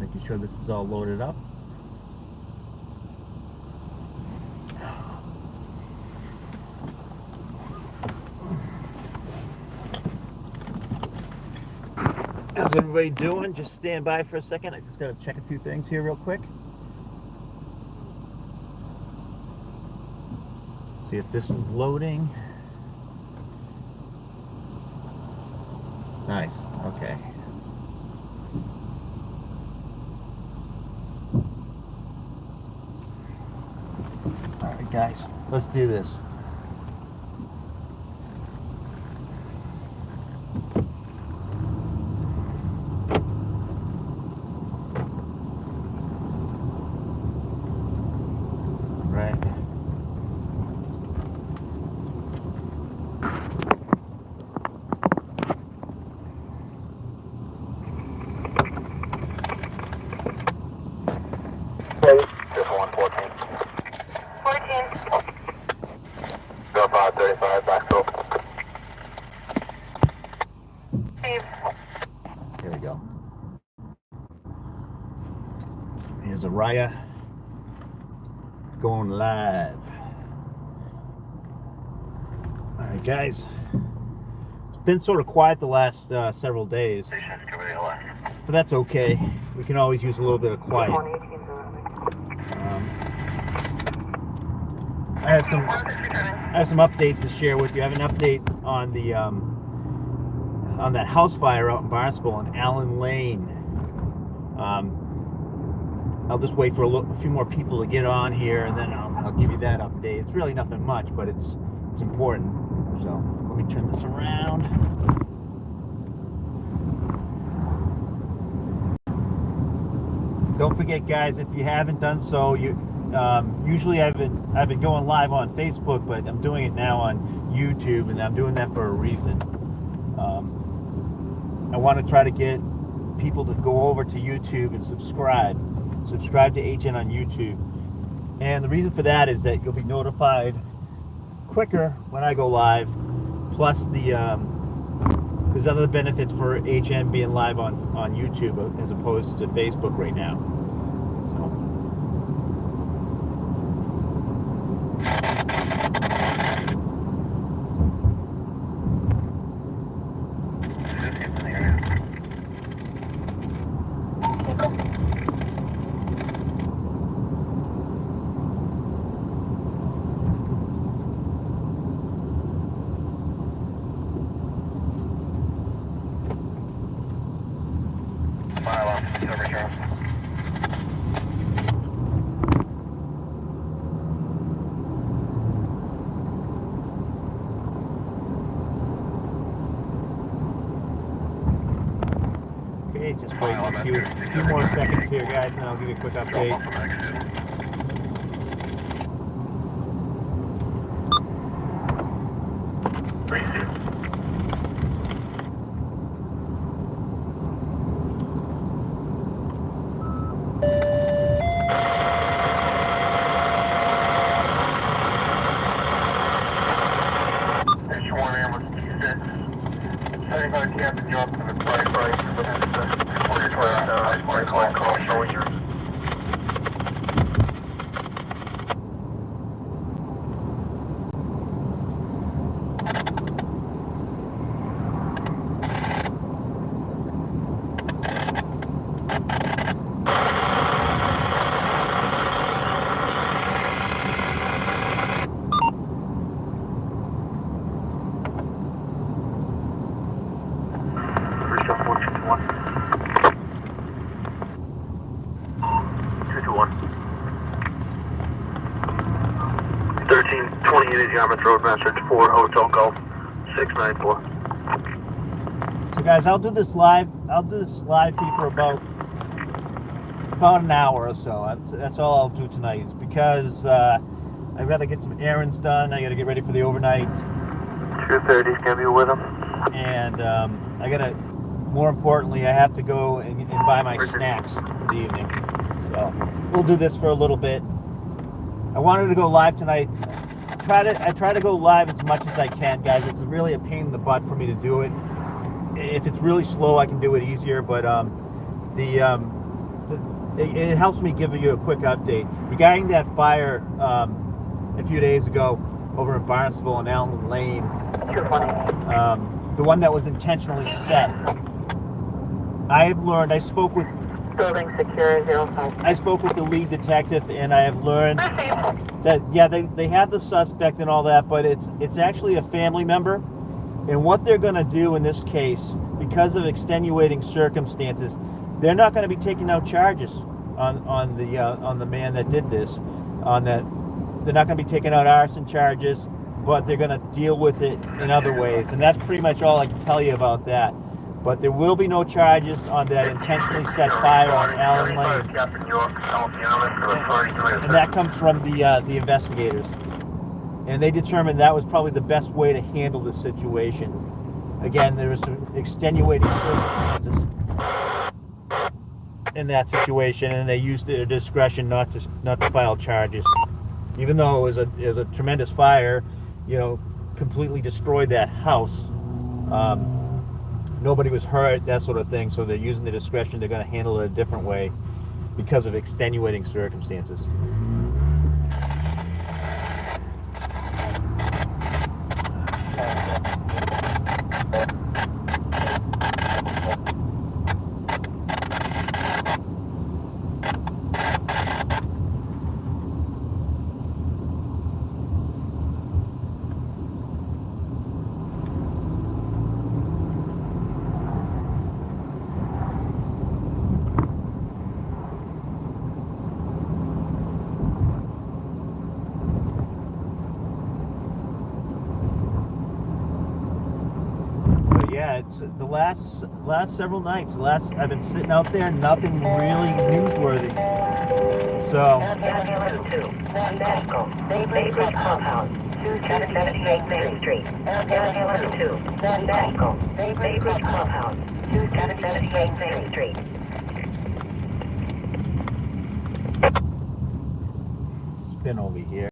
making sure this is all loaded up. How's everybody doing? Just stand by for a second. I just got to check a few things here real quick. See if this is loading. Nice. Okay. All right, guys, let's do this. Right. Just 114. 0535, backfill. Here we go. Here's Araya going live. All right, guys. It's been sort of quiet the last several days, but that's okay. We can always use a little bit of quiet. I have some updates to share with you. I have an update on the on that house fire out in Barnstable on Allen Lane. I'll just wait for a few more people to get on here, and then I'll give you that update. It's really nothing much, but it's important. So let me turn this around. Don't forget, guys, if you haven't done so, usually I've been going live on Facebook, but I'm doing it now on YouTube, and I'm doing that for a reason. I want to try to get people to go over to YouTube and subscribe to HN on YouTube, and the reason for that is that you'll be notified quicker when I go live. Plus, there's other benefits for HN being live on YouTube as opposed to Facebook right now. Okay, just wait a few more seconds here, guys, and I'll give you a quick update. Roadmaster 4 Hotel Golf 694. So guys, I'll do this live feed for about an hour or so. That's all I'll do tonight. It's because I've got to get some errands done. I got to get ready for the overnight. 230's gonna be with him. And I gotta, more importantly, I have to go and buy my snacks for the evening. So we'll do this for a little bit. I wanted to go live tonight. I try to go live as much as I can, guys. It's really a pain in the butt for me to do it. If it's really slow, I can do it easier. But the it helps me give you a quick update regarding that fire a few days ago over in Barnstable and Allen Lane. 220. The one that was intentionally set. I've learned. I spoke with Building secure 05. I spoke with the lead detective, and I have learned that they have the suspect and all that, but it's actually a family member, and what they're going to do in this case, because of extenuating circumstances, they're not going to be taking out charges on the man that did this. They're not going to be taking out arson charges, but they're going to deal with it in other ways, and that's pretty much all I can tell you about that. But there will be no charges on that intentionally set fire on Allen Lane. And that comes from the investigators. And they determined that was probably the best way to handle the situation. Again, there was some extenuating circumstances in that situation, and they used their discretion not to file charges. Even though it was a tremendous fire, completely destroyed that house. Nobody was hurt, that sort of thing, so they're using the discretion. They're going to handle it a different way because of extenuating circumstances. Yeah, it's the last several nights. I've been sitting out there, nothing really newsworthy. So Baybridge Compound, 278 Main Street. Ambulance 2, Baybridge Compound, 278 Main Street. spin over here.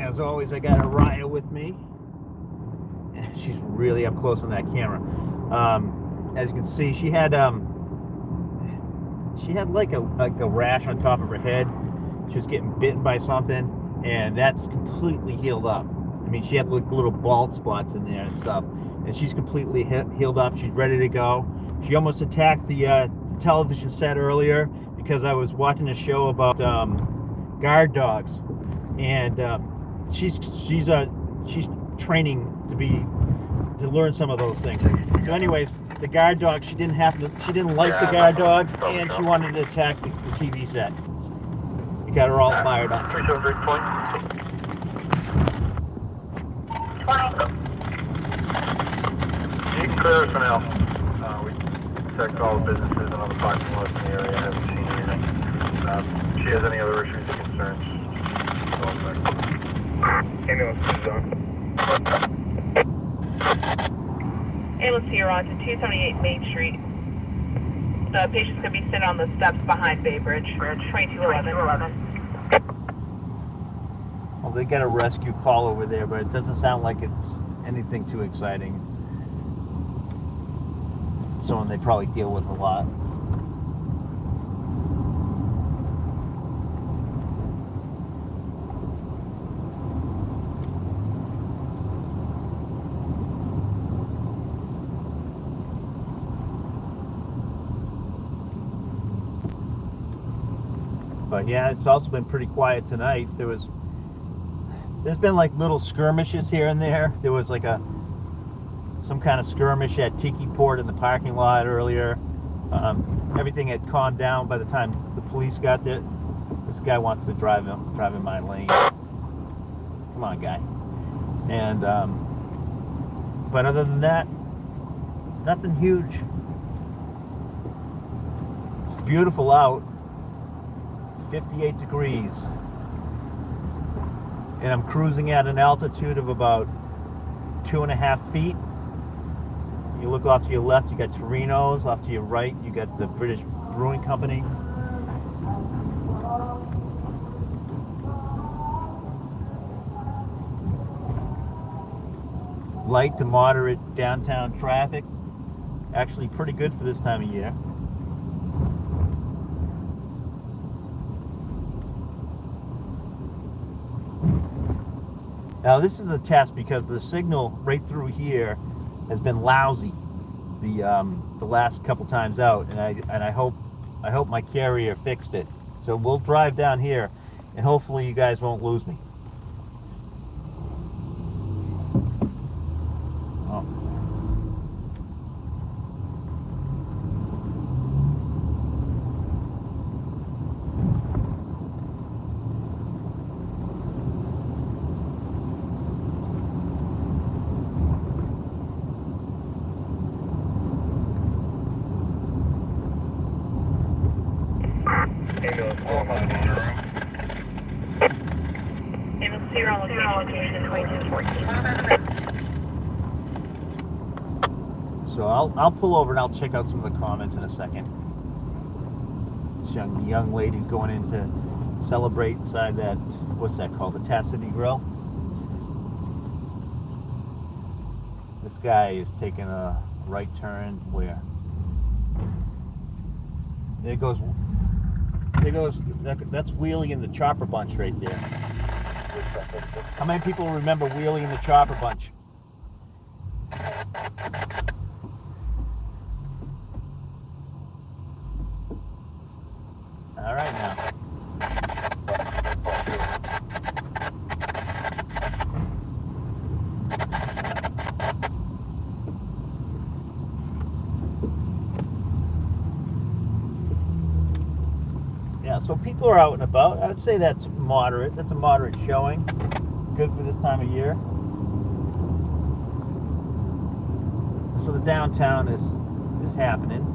As always, I got Araya with me, and she's really up close on that camera. As you can see, she had like a rash on top of her head. She was getting bitten by something, and that's completely healed up. I mean, she had like little bald spots in there and stuff, and she's completely healed up. She's ready to go. She almost attacked the television set earlier because I was watching a show about guard dogs, and she's training to learn some of those things. So anyways, the guard dog, she didn't like the guard dogs, and she wanted to attack the TV set. It got her all fired up. 373 point. 20. You can clear us for now. We checked all the businesses and all the parking lots in the area. I haven't seen anything. If she has any other issues or concerns, ambulance is on. Ambulance to your on to 278 Main Street. The patient's going to be sitting on the steps behind Baybridge. 2211. Well, they got a rescue call over there, but it doesn't sound like it's anything too exciting. Someone they probably deal with a lot. But yeah, it's also been pretty quiet tonight. There's been like little skirmishes here and there. There was like some kind of skirmish at Tiki Port in the parking lot earlier. Everything had calmed down by the time the police got there. This guy wants to drive in my lane. Come on, guy. And but other than that, nothing huge. It's beautiful out. 58 degrees, and I'm cruising at an altitude of about 2.5 feet. You look off to your left, you got Torino's. Off to your right, you got the British Brewing Company. Light to moderate downtown traffic. Actually pretty good for this time of year. Now this is a test because the signal right through here has been lousy the last couple times out, and I hope my carrier fixed it. So we'll drive down here, and hopefully you guys won't lose me. Oh. Ambulance 0 on location 2214. So I'll pull over and I'll check out some of the comments in a second. This young lady's going in to celebrate inside that, what's that called, the Tap City Grill. This guy is taking a right turn where? There goes, that's Wheelie and the Chopper Bunch right there. How many people remember Wheelie and the Chopper Bunch? All right now. Yeah, so people are out and about. I would say that's moderate. That's a moderate showing. Good for this time of year. So the downtown is happening.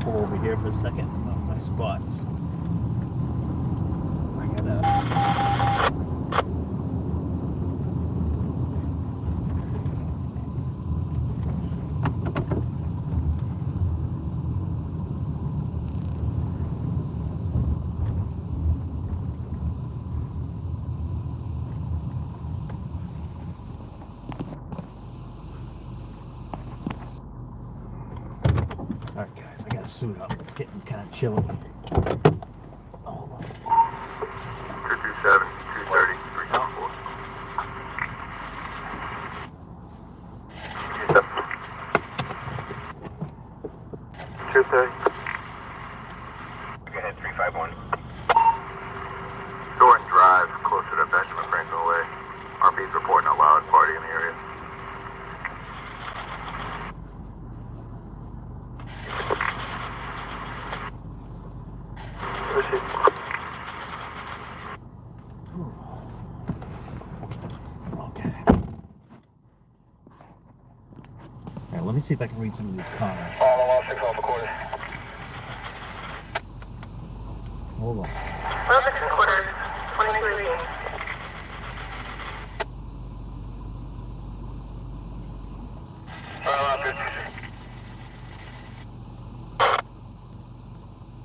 Pull over here for a second on my spots. I gotta. Alright guys, I gotta suit up. It's getting kind of chilly. Hold on. 227, 230, 374. 230. Go ahead, 351. Thornton Drive, closer to Benjamin Franklin Way. RP's reporting a loud party in the area. Okay. Alright, let me see if I can read some of these comments. All 6 off recorded. Hold on. Ferguson quarters, 2218.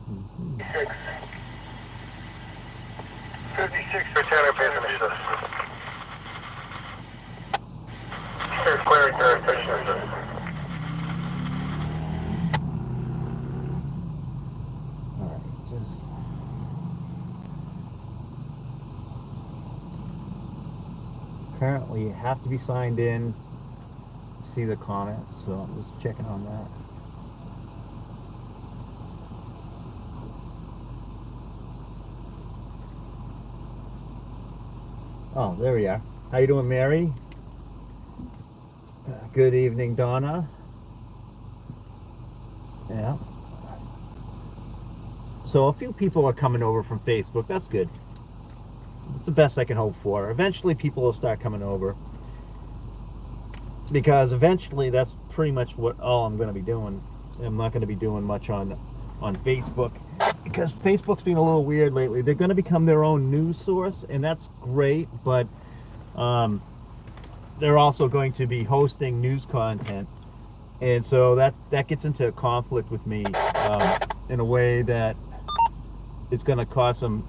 Mhm. 56 for Tanner Business. Here's Clary Verification. All right, just. Apparently, you have to be signed in to see the comments, so I'm just checking on that. Oh, there we are. How you doing, Mary? Good evening, Donna. Yeah. So a few people are coming over from Facebook. That's good. It's the best I can hope for. Eventually, people will start coming over, because eventually that's pretty much what all I'm going to be doing. I'm not going to be doing much on Facebook, because Facebook's being a little weird lately. They're going to become their own news source, and that's great, but they're also going to be hosting news content, and so that gets into a conflict with me in a way that it's going to cause some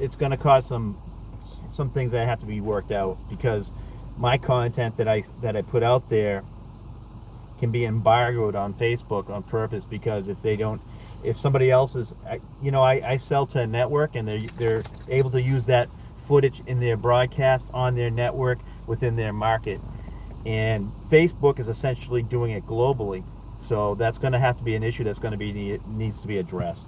things that have to be worked out, because my content that I put out there can be embargoed on Facebook on purpose, because if somebody else is, I sell to a network, and they're able to use that footage in their broadcast on their network within their market, and Facebook is essentially doing it globally. So that's going to have to be an issue that's going to be needs to be addressed.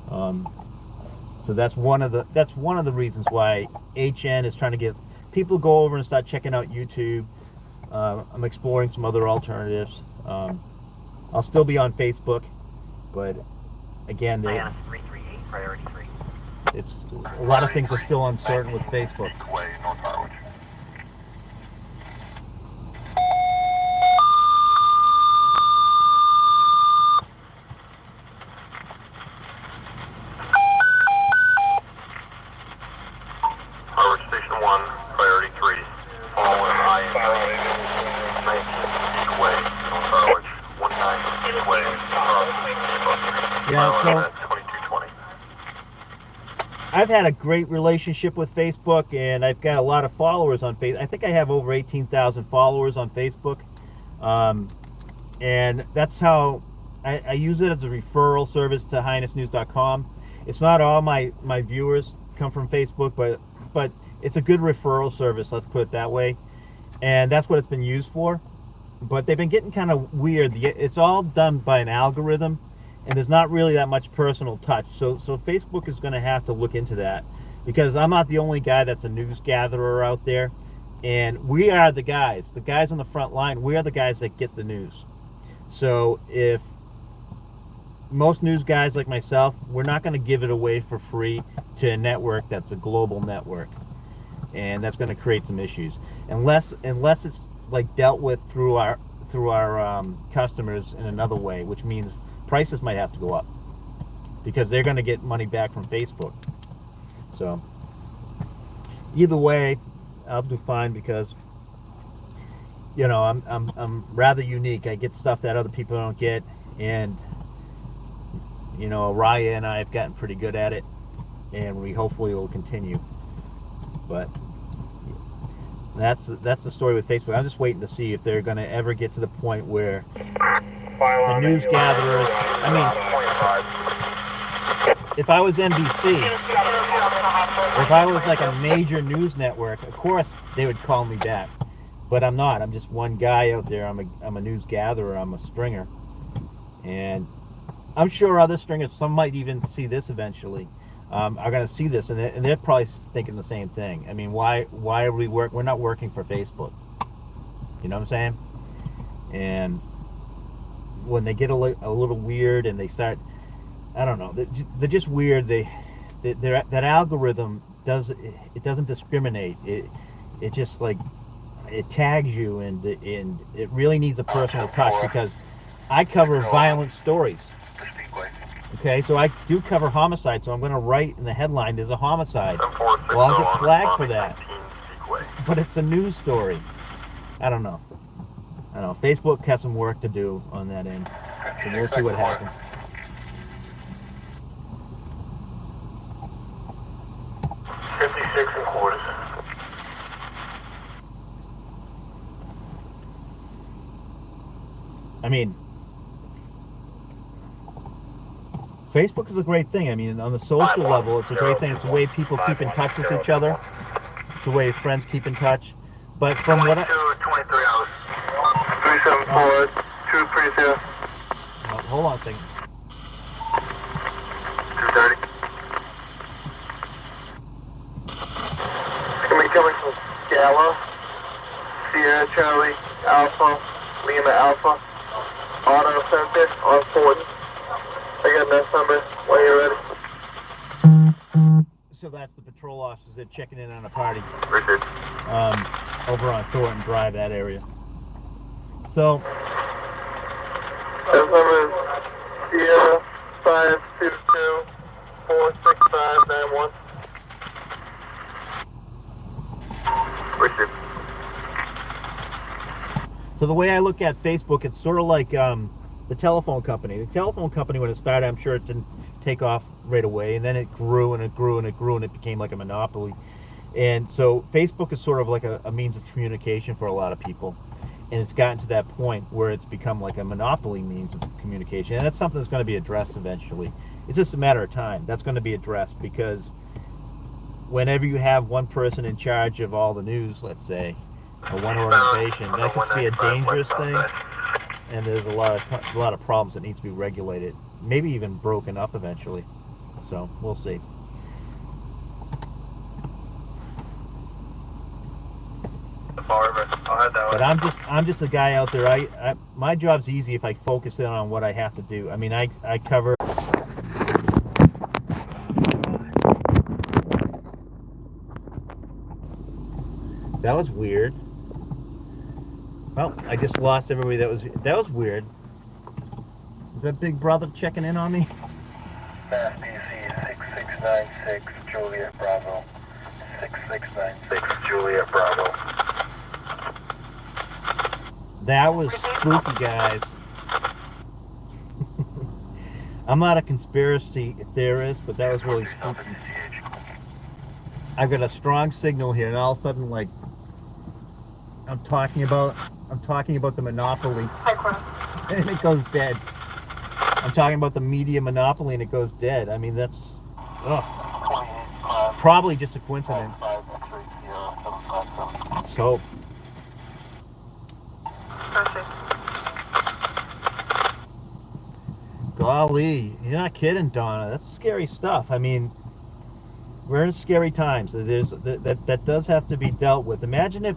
So that's one of the reasons why HN is trying to get people to go over and start checking out YouTube. I'm exploring some other alternatives. I'll still be on Facebook, but again, it's a lot of things are still uncertain with Facebook. Station 1, priority 3. Following I-19 North Harwich, 19 Way, Yeah, so 2220. I've had a great relationship with Facebook, and I've got a lot of followers on Facebook. I think I have over 18,000 followers on Facebook, and that's how I use it as a referral service to HyannisNews.com. It's not all my viewers come from Facebook, but it's a good referral service, let's put it that way, and that's what it's been used for. But they've been getting kind of weird. It's all done by an algorithm, and there's not really that much personal touch. So Facebook is going to have to look into that, because I'm not the only guy that's a news gatherer out there, and we are the guys on the front line. We are the guys that get the news. So if most news guys like myself, we're not going to give it away for free to a network that's a global network, and that's going to create some issues unless it's like dealt with through our customers in another way, which means prices might have to go up, because they're going to get money back from Facebook. So either way, I'll do fine, because I'm rather unique. I get stuff that other people don't get, and Raya and I have gotten pretty good at it, and we hopefully will continue. But that's the story with Facebook. I'm just waiting to see if they're going to ever get to the point where the news gatherers, if I was NBC, if I was like a major news network, of course they would call me back. But I'm not. I'm just one guy out there. I'm a news gatherer. I'm a stringer, and I'm sure other stringers, some might even see this eventually, are going to see this, and they're probably thinking the same thing. I mean, why are we're not working for Facebook? You know what I'm saying? And when they get a little weird, and they start, I don't know, they're just weird. That algorithm doesn't discriminate. It just like, it tags you, and it really needs a personal touch, because I cover violent stories. Okay, so I do cover homicide, so I'm going to write in the headline, there's a homicide. 7460 Well, I'll get flagged for that. 19 Sequay. But it's a news story. I don't know. Facebook has some work to do on that end. So we'll see what happens. $56.25. I mean, Facebook is a great thing. I mean, on the social level, it's a great thing. It's a way people keep in touch with each other. It's a way friends keep in touch. But from what I... 23 hours. 374 230. Hold on a second. 230. It's going to be coming from Scala, Sierra Charlie, Alpha, Lima Alpha, Auto Center on 40. I got that number when you're ready. So that's the patrol officers. They're checking in on a party. Richard. Over on Thornton Drive, that area. So... That number is Sierra 522 46591. Richard. So the way I look at Facebook, it's sort of like the telephone company. The telephone company, when it started, I'm sure it didn't take off right away, and then it grew and it grew and it grew, and it became like a monopoly. And so Facebook is sort of like a means of communication for a lot of people. And it's gotten to that point where it's become like a monopoly means of communication. And that's something that's going to be addressed eventually. It's just a matter of time. That's going to be addressed, because whenever you have one person in charge of all the news, let's say, or one organization, that could be a dangerous thing. And there's a lot of problems that need to be regulated, maybe even broken up eventually. So we'll see. But I'm just a guy out there. I my job's easy if I focus in on what I have to do. I mean, I cover. That was weird. Well, I just lost everybody. That was weird. Is that Big Brother checking in on me? Mass DC 6696 Juliet Bravo. 6696 Juliet Bravo. That was spooky, guys. I'm not a conspiracy theorist, but that was really spooky. I've got a strong signal here, and all of a sudden, like, I'm talking about the monopoly, and it goes dead. I'm talking about the media monopoly, and it goes dead. I mean, that's probably just a coincidence. Let's hope. Perfect. Golly, you're not kidding, Donna. That's scary stuff. I mean, we're in scary times. That does have to be dealt with. Imagine if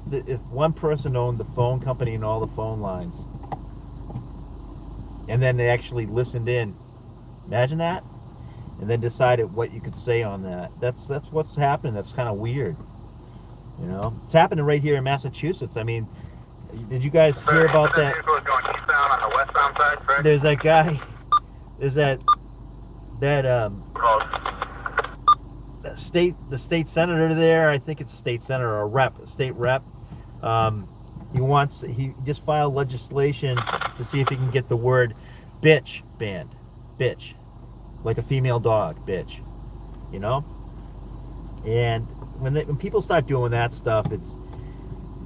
one person owned the phone company and all the phone lines, and then they actually listened in. Imagine that, and then decided what you could say on that. That's what's happening. That's kind of weird. You know, it's happening right here in Massachusetts. I mean, did you guys hear about that? On the westbound side, correct? There's that guy. There's that the state senator there. I think it's state senator or state rep. He just filed legislation to see if he can get the word bitch banned. Bitch, like a female dog, bitch. You know. And when people start doing that stuff,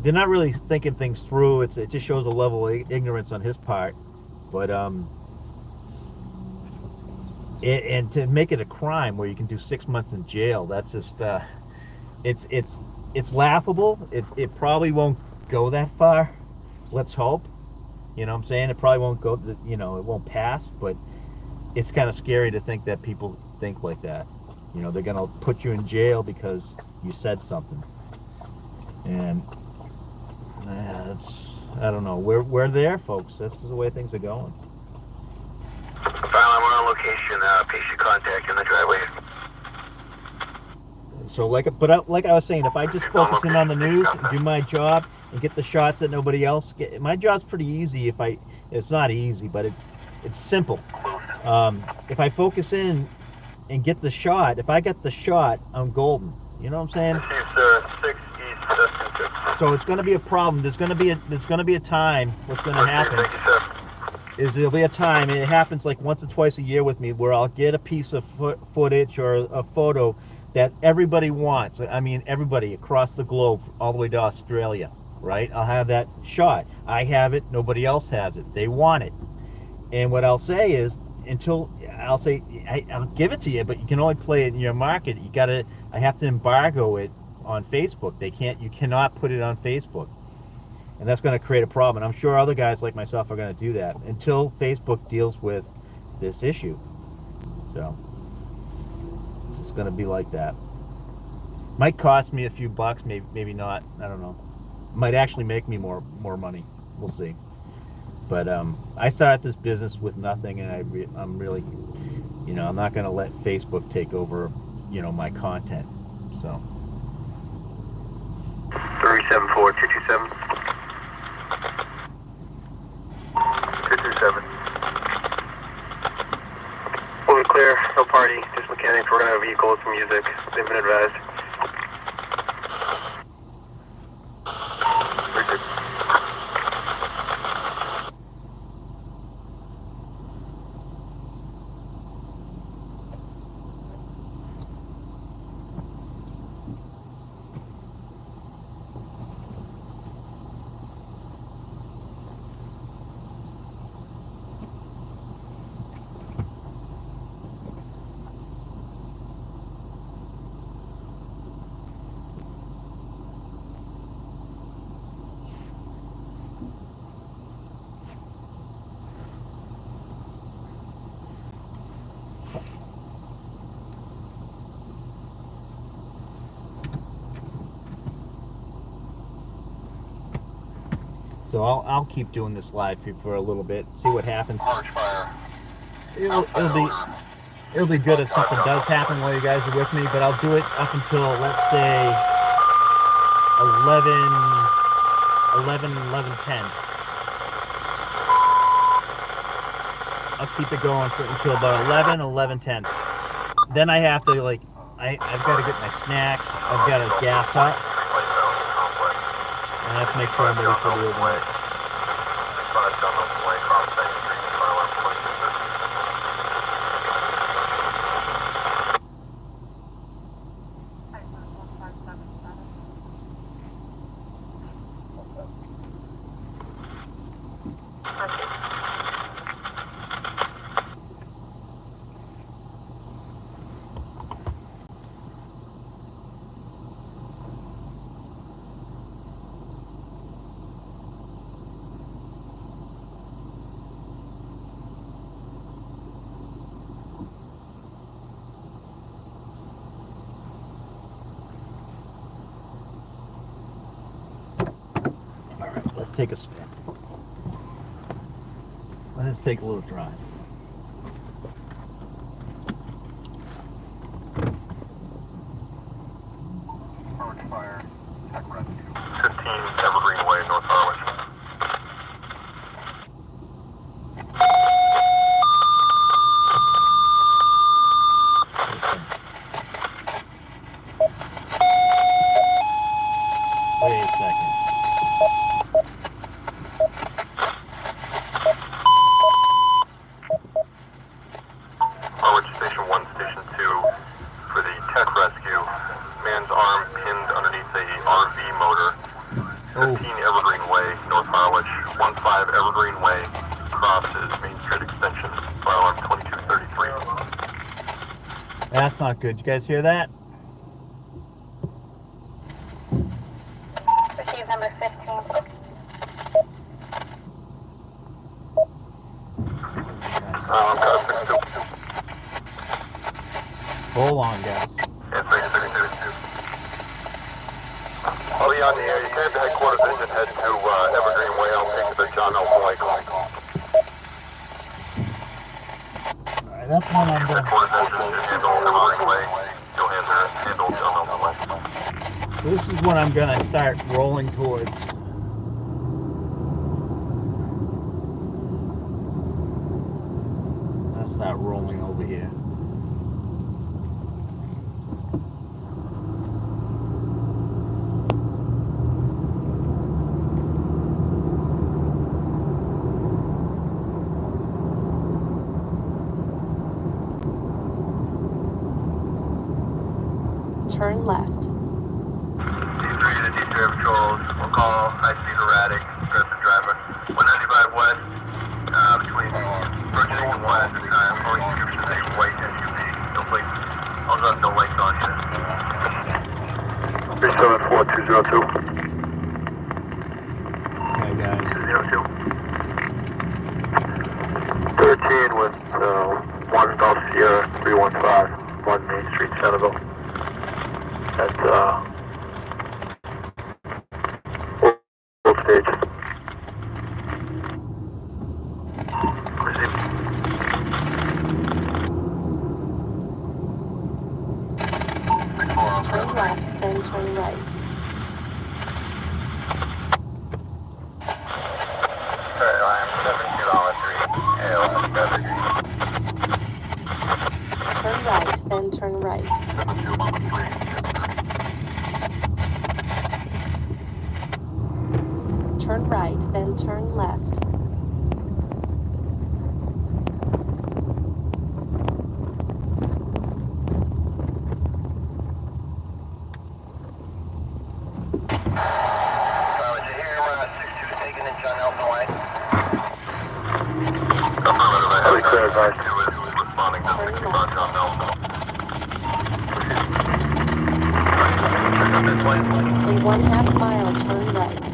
they're not really thinking things through. It just shows a level of ignorance on his part. But and to make it a crime where you can do 6 months in jail, that's just it's laughable. It probably won't go that far. Let's hope. You know what I'm saying? It probably won't go. It won't pass. But it's kind of scary to think that people think like that. You know, they're gonna put you in jail because you said something. And I don't know. We're there, folks. This is the way things are going. Finally, we're on location. Patient contact in the driveway. So like I was saying, if I just focus in on the news and do my job and get the shots that nobody else get, my job's pretty easy. It's not easy, but it's simple. If I focus in and get the shot, if I get the shot, I'm golden. You know what I'm saying? Received, sir. 6 East, Destin 6. So it's going to be a problem. There's going to be a time. What's going to happen Thank you, sir. is there'll be a time, and it happens like once or twice a year with me, where I'll get a piece of footage or a photo that everybody wants. I mean, everybody across the globe, all the way to Australia, right? I'll have that shot. I have it. Nobody else has it. They want it. And what I'll say is, I'll give it to you, but you can only play it in your market. I have to embargo it on Facebook. You cannot put it on Facebook. And that's going to create a problem. And I'm sure other guys like myself are going to do that until Facebook deals with this issue. So it's just going to be like that. Might cost me a few bucks, maybe not. I don't know. Might actually make me more money. We'll see. But I started this business with nothing, and I'm really, I'm not going to let Facebook take over, my content. So 374 227. 227. We'll be clear. No party. Just mechanics. We're gonna have vehicles, some music. They've been advised. So I'll keep doing this live for a little bit, see what happens. Large fire. It'll be good if something does happen while you guys are with me, but I'll do it up until, let's say, 11:10. I'll keep it going until about 11:10. Then I have to, I've got to get my snacks, I've got to gas up, and I have to make sure I'm ready for the overnight. Let's take a spin. Let's take a little drive. Orange fire. 15 Evergreen Way, North Harwich. Wait a second. Harwich Station 1, Station 2 for the tech rescue. Man's arm pinned underneath a RV motor. 15 Evergreen Way, North Harwich. 15 Evergreen Way, crosses Main Street Extension. Fire alarm 2233. That's not good. You guys hear that? Receive number 15. Hold on, guys. Yeah, 362. I'll be on the air. You can head to headquarters and head to Evergreen Way. I'll take the John Elton Way call. Alright, that's one I'm going to... Headquarters engine handle Evergreen Way. You'll handle John Elton Way. This is what I'm going to start rolling towards. I'll start rolling over here. Turn left. D3 to D3 patrols. We'll call high speed erratic. Aggressive driver. 195 west. Between Virginia and West. Only description is a white SUV. No plates. Also have no lights on yet. 374-202. Okay, guys. 202. 13 with 1 Gulf Sierra 315. 1 Main Street, Centerville. That's both stages. Turn left, then turn right. Turn right, then turn right. Turn right, then turn left. Responding to Turn 65 left. John Nelson. In 1/2 mile, turn right.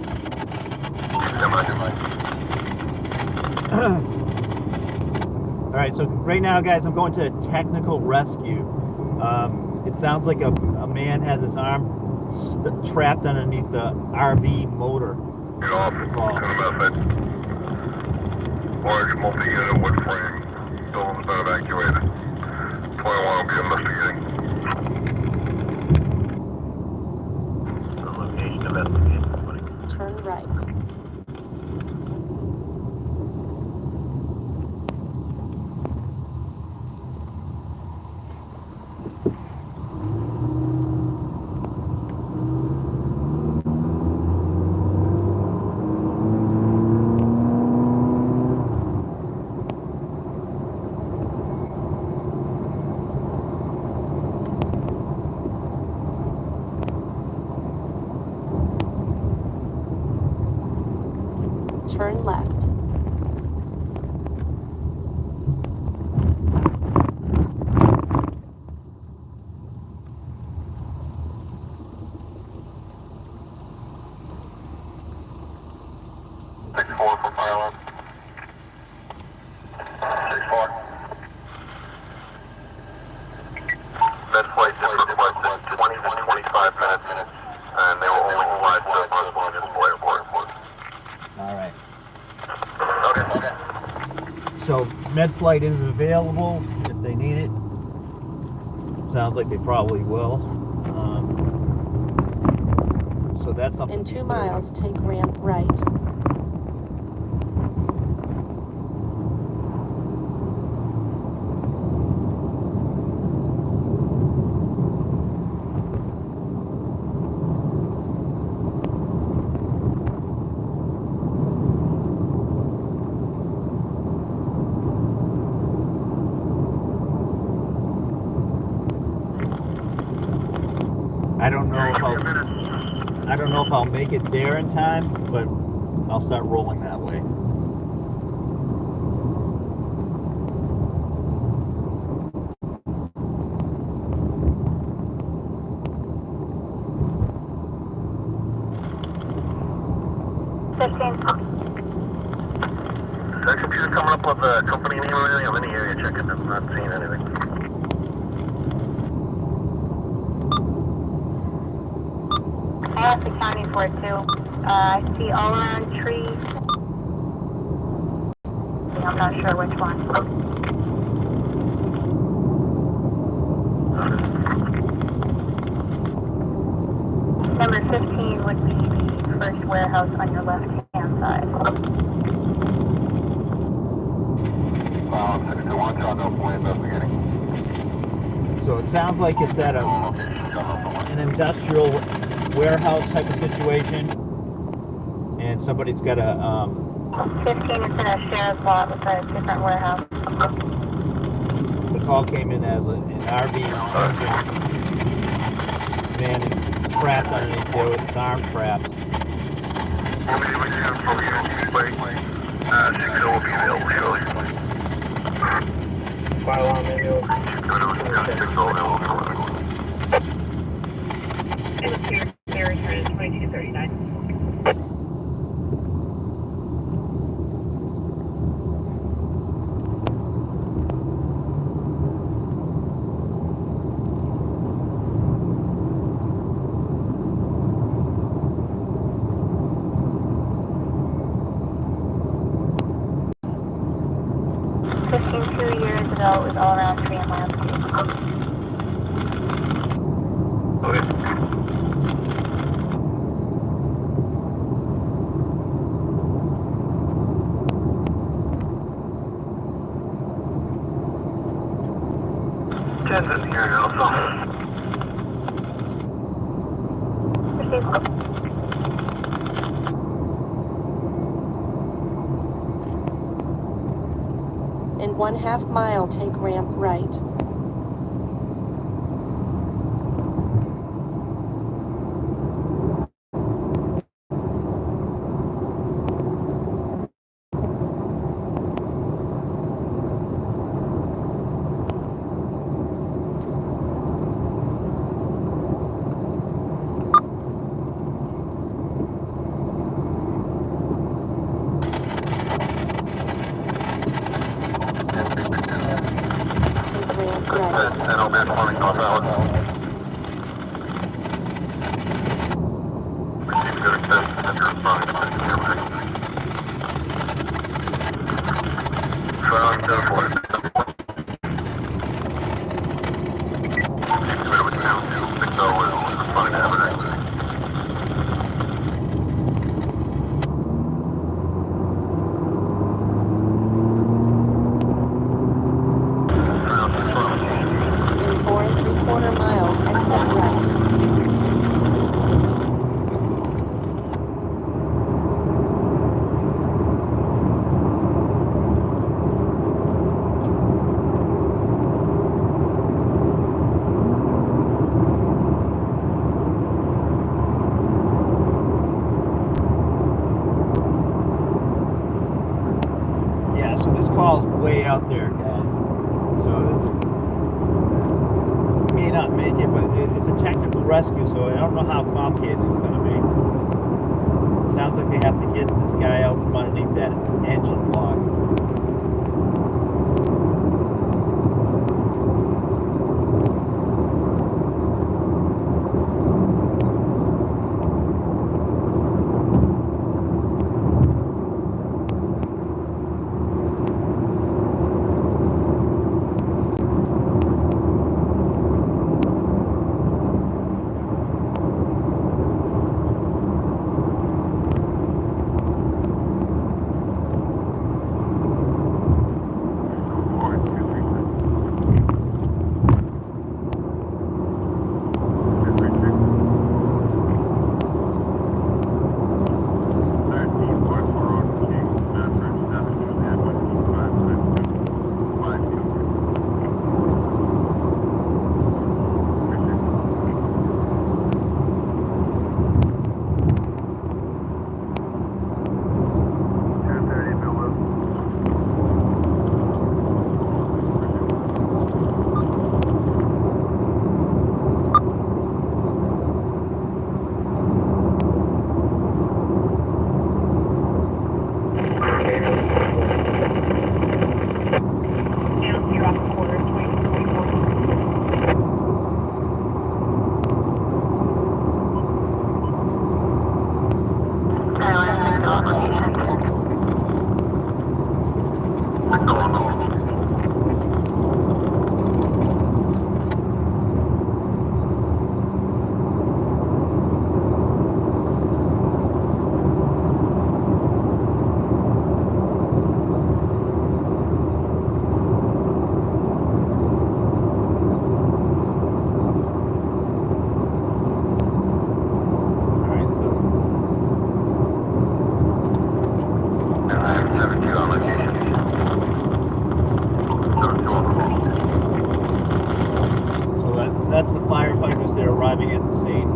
All right, so right now, guys, I'm going to a technical rescue. It sounds like a man has his arm trapped underneath the RV motor. Get off. Method. Large multi-unit wood frame. Building's been evacuated. 21 will be investigating. The location investigated. Turn right. Turn left. Six four for pilot. 6-4. That flight is requested 20 to 25 minutes, and they will only fly to Los Angeles Airport. All right. Okay. So med flight is available if they need it. Sounds like they probably will. So that's something. In 2 miles, take ramp right. I don't know if I'll make it there in time, but I'll start rolling that way. Is that computer coming up with a company name or anything? I'm in the area checking. I'm not seeing anything. I have the county for it too. I see all around trees. I'm not sure which one. Number 15 would be the first warehouse on your left-hand side. 61, John Nelson Way investigating. So it sounds like it's at Location, John Nelson Way. an industrial warehouse type of situation, and somebody's got a 15 is in a shared lot with a different warehouse. the call came in as an RV engine man trapped underneath there with his arm trapped. Immediately to from Unity Way. 60 will be available shortly. File on manual. 60 available shortly. It was here. Their return is 2239. Two years ago, it was all around tree and landscape. Okay. Jen's in here also. In 1/2 mile, take ramp right. Take ramp right. And I'll be informing North Island. Received good extent, and you're responding to my camera. Trialing 10-4. Committed with 2-2-6-0 is responding to evidence. In 4 3/4 miles, exit right. Yeah, so this call's way out there, guys. So we may not make it, but it's a technical rescue, so I don't know how complicated it's going to be. It sounds like they have to get this guy out from underneath that engine block. 72 on location. 72 on the call. So that's the firefighters that are arriving at the scene.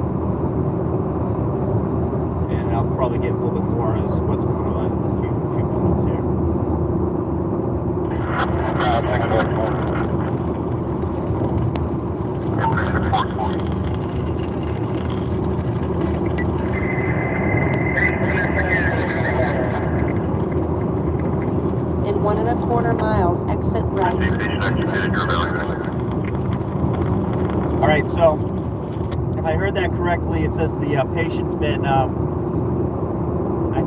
And I'll probably get a little bit more as to what's going on in a few moments here. In 1¼ miles, exit right. All right, so if I heard that correctly, it says the patient's been, I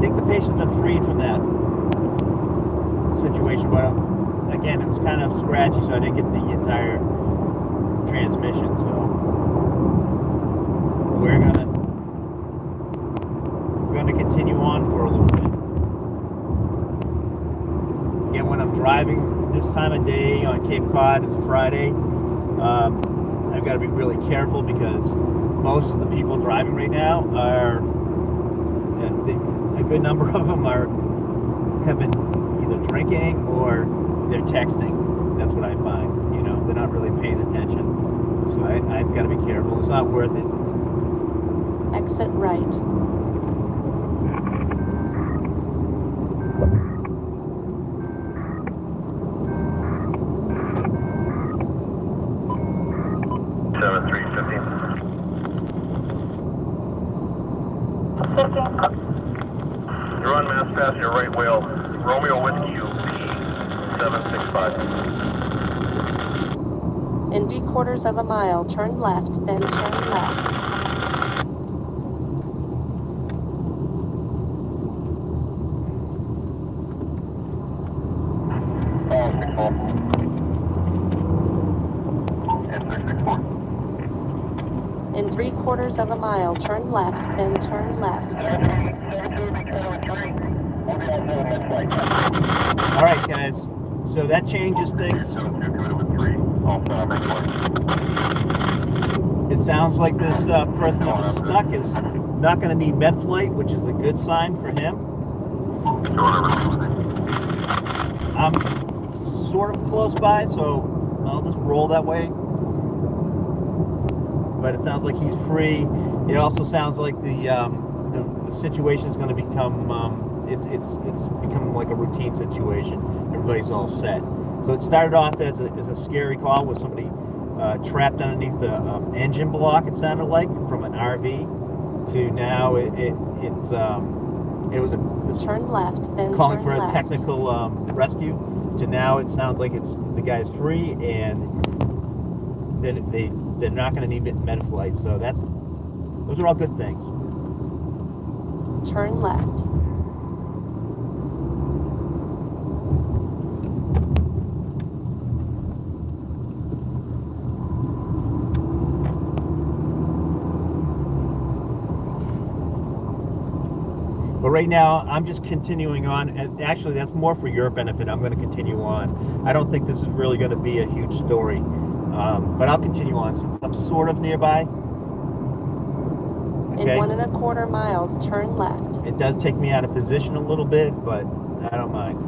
think the patient's been freed from that situation, but again, it was kind of scratchy, so I didn't get the entire transmission, so we're gonna continue on for a little bit. Again, when I'm driving this time of day on Cape Cod, it's Friday, I've got to be really careful because most of the people driving right now are, a good number of them have been either drinking or they're texting. That's what I find. You know, they're not really paying attention. So I've got to be careful. It's not worth it. Exit right. You're on mass passenger right whale. Romeo Whiskey UP765. In 3/4 mile, turn left, then turn left. In 3/4 mile, turn left, then turn left. All right, guys. So that changes things. It sounds like this person that was stuck is not going to need med flight, which is a good sign for him. I'm sort of close by, so I'll just roll that way. But it sounds like he's free. It also sounds like the situation is going to become it's become like a routine situation. Everybody's all set. So it started off as a scary call with somebody trapped underneath the engine block. It sounded like from an RV to now it was a Turn left, then calling turn for left. a technical rescue. To now it sounds like it's the guy's free and then they're not going to need med flight. So those are all good things. Turn left. But right now, I'm just continuing on. And actually, that's more for your benefit. I'm going to continue on. I don't think this is really going to be a huge story. But I'll continue on since I'm sort of nearby. Okay. In 1¼ miles, turn left. It does take me out of position a little bit, but I don't mind.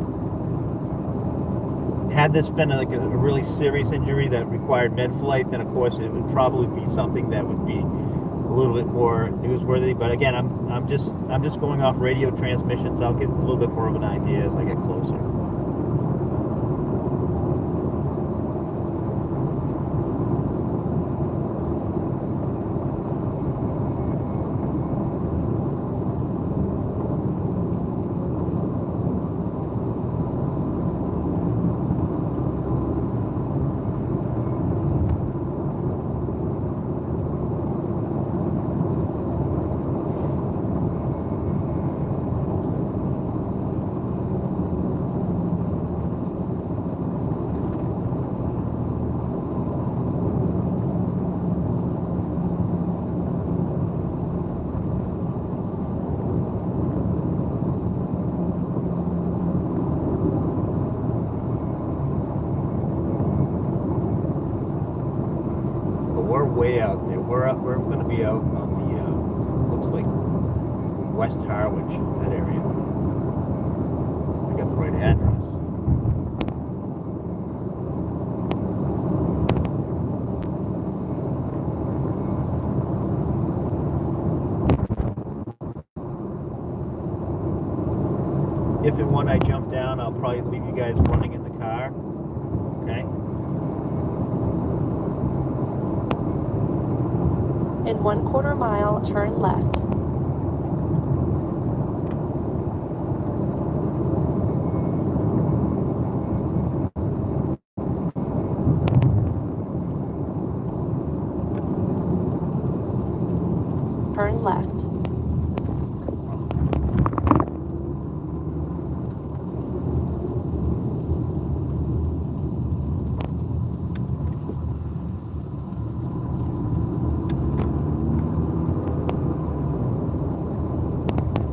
Had this been like a really serious injury that required med flight, then of course it would probably be something that would be a little bit more newsworthy. But again, I'm just going off radio transmissions. I'll get a little bit more of an idea as I get closer. Way out there. We're going to be out on the looks like West Harwich, that area. I got the down, I'll probably leave you guys running in the car. Okay? In 1/4 mile, turn left. Turn left.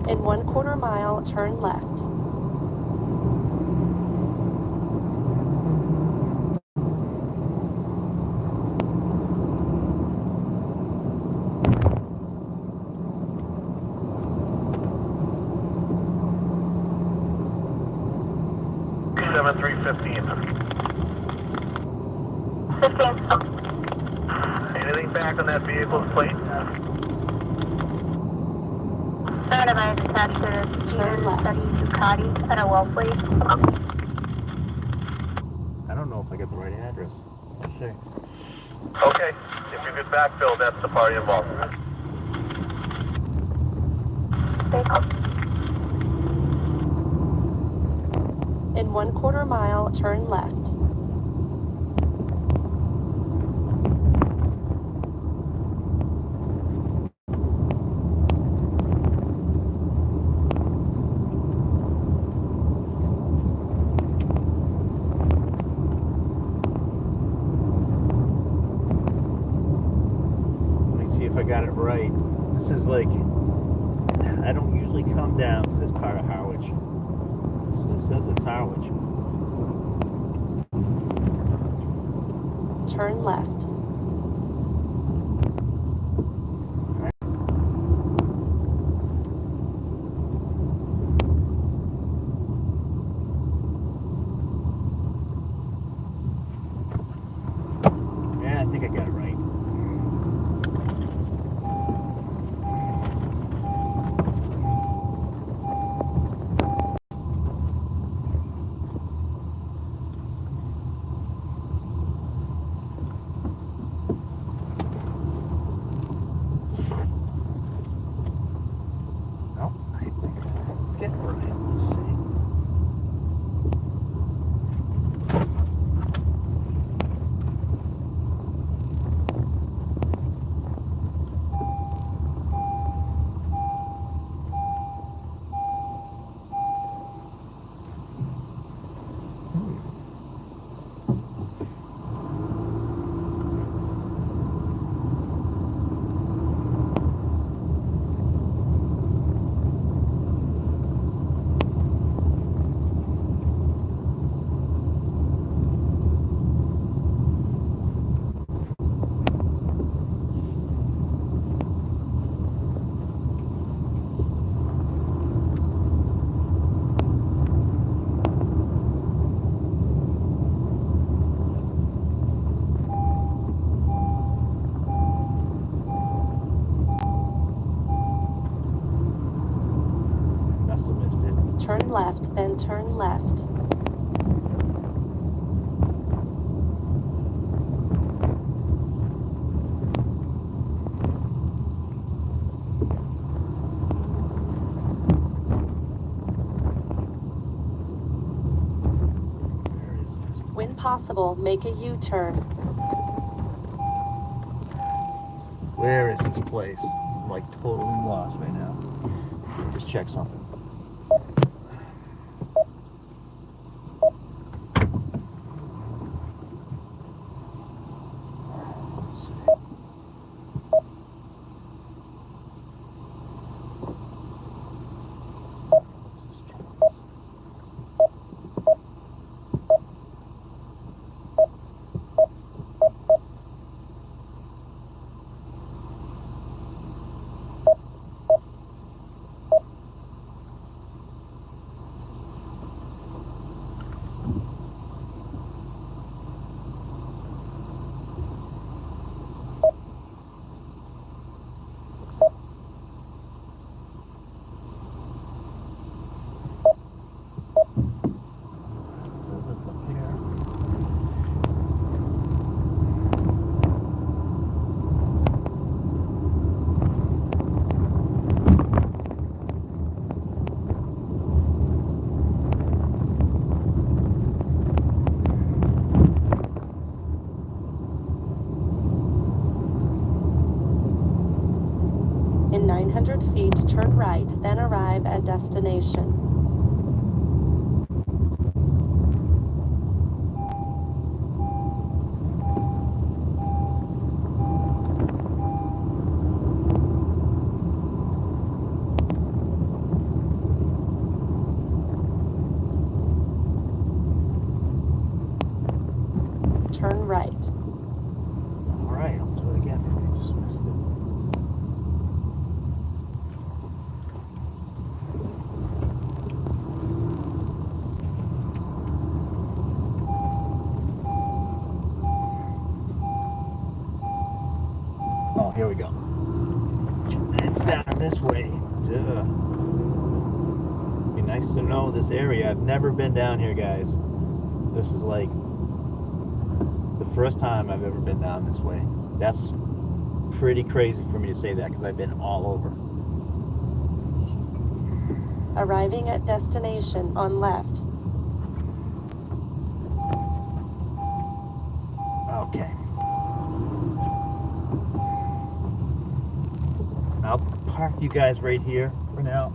In 1/4 mile, turn left. Seven 315. 15. Anything back on that vehicle's plate? Third of I attached to the Turn left. Ducati at a well plate. I don't know if I got the right address. Let's see. Okay. If you could backfill, that's the party involved. In 1/4 mile, turn left. Let me see if I got it right. This is like, I don't usually come down to this part of Harwich. It says it's Harwich. Turn left. Yeah, I think I got it right. No, I think I get it right. Let's see. Must have missed it. Turn left, then turn left. Where is this? When possible, make a U-turn. Where is this place? I'm like totally lost right now. Just check something. destination. Turn right. All right, I'll do it again. I just missed it. Oh, here we go. It's down this way. Duh. Be nice to know this area. I've never been down here, guys. This is like the first time I've ever been down this way. That's pretty crazy for me to say that because I've been all over. Arriving at destination on left. Okay. I'll park you guys right here for now.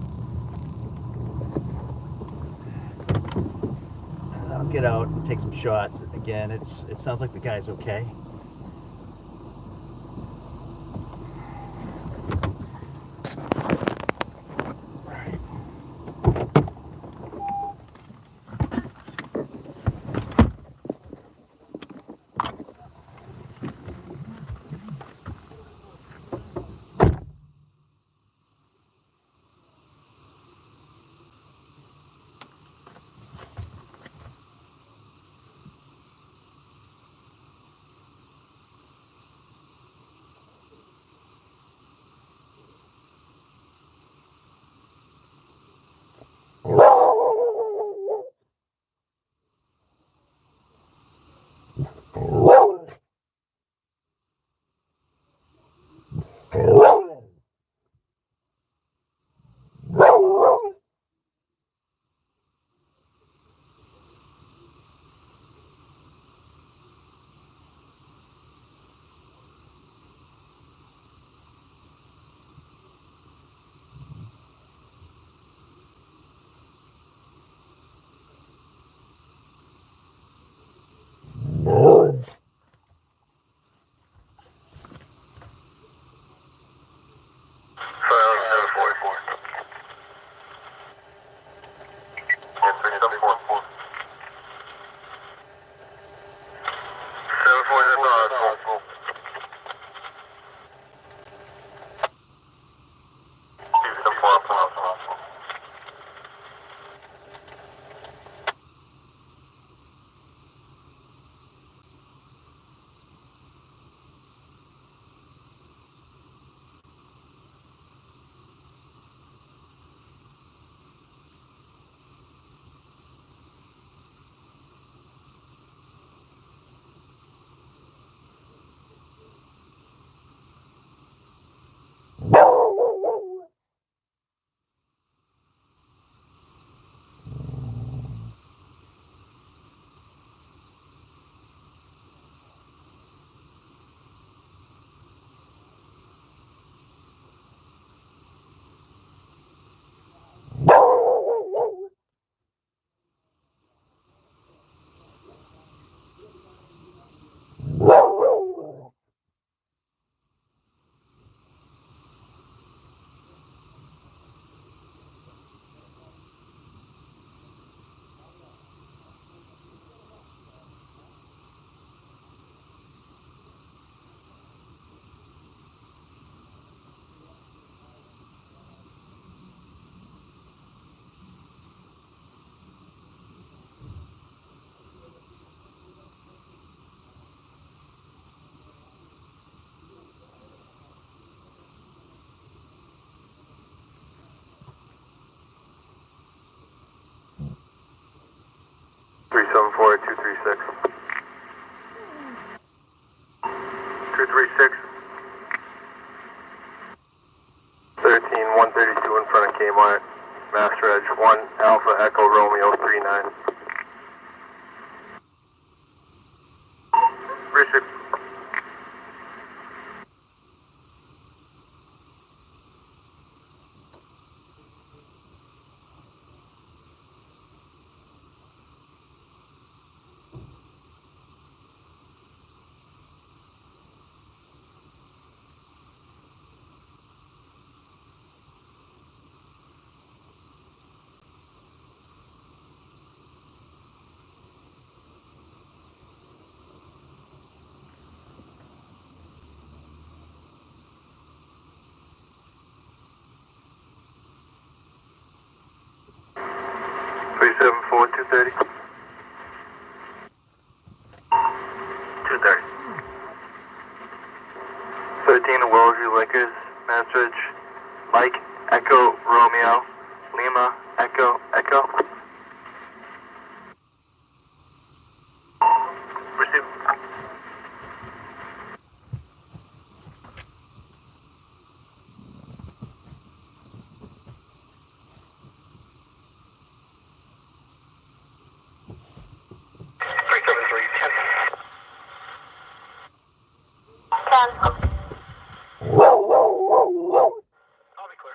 And I'll get out and take some shots. Again, it sounds like the guy's okay. Master Edge 1 Alpha Echo Romeo 39. Appreciate it. 230. 230. 13 to Wellesley Lakers, Masteridge. Mike, Echo, Romeo, Lima, Echo, Echo. Receive. I'll be clear.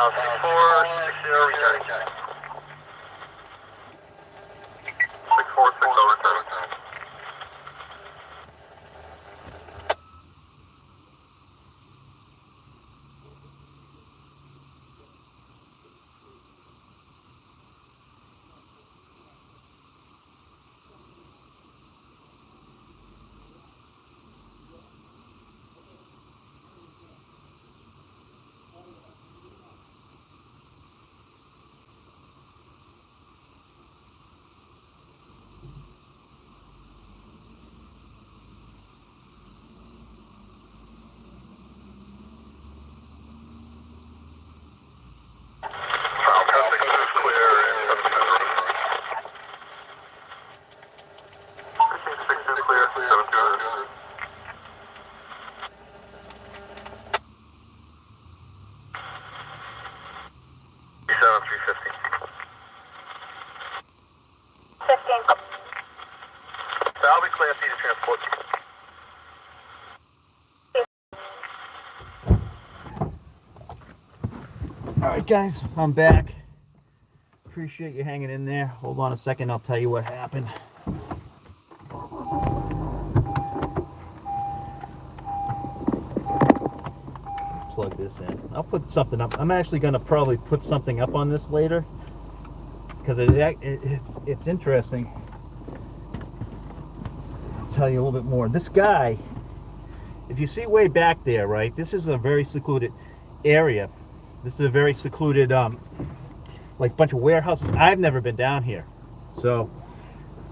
return. 646 return. Salvage Class C to transport. All right, guys, I'm back. Appreciate you hanging in there. Hold on a second, I'll tell you what happened. Plug this in. I'll put something up. I'm actually going to probably put something up on this later because it's interesting. I'll tell you a little bit more. This guy, if you see way back there, right, this is a very secluded area. This is a very secluded, like bunch of warehouses. I've never been down here. So,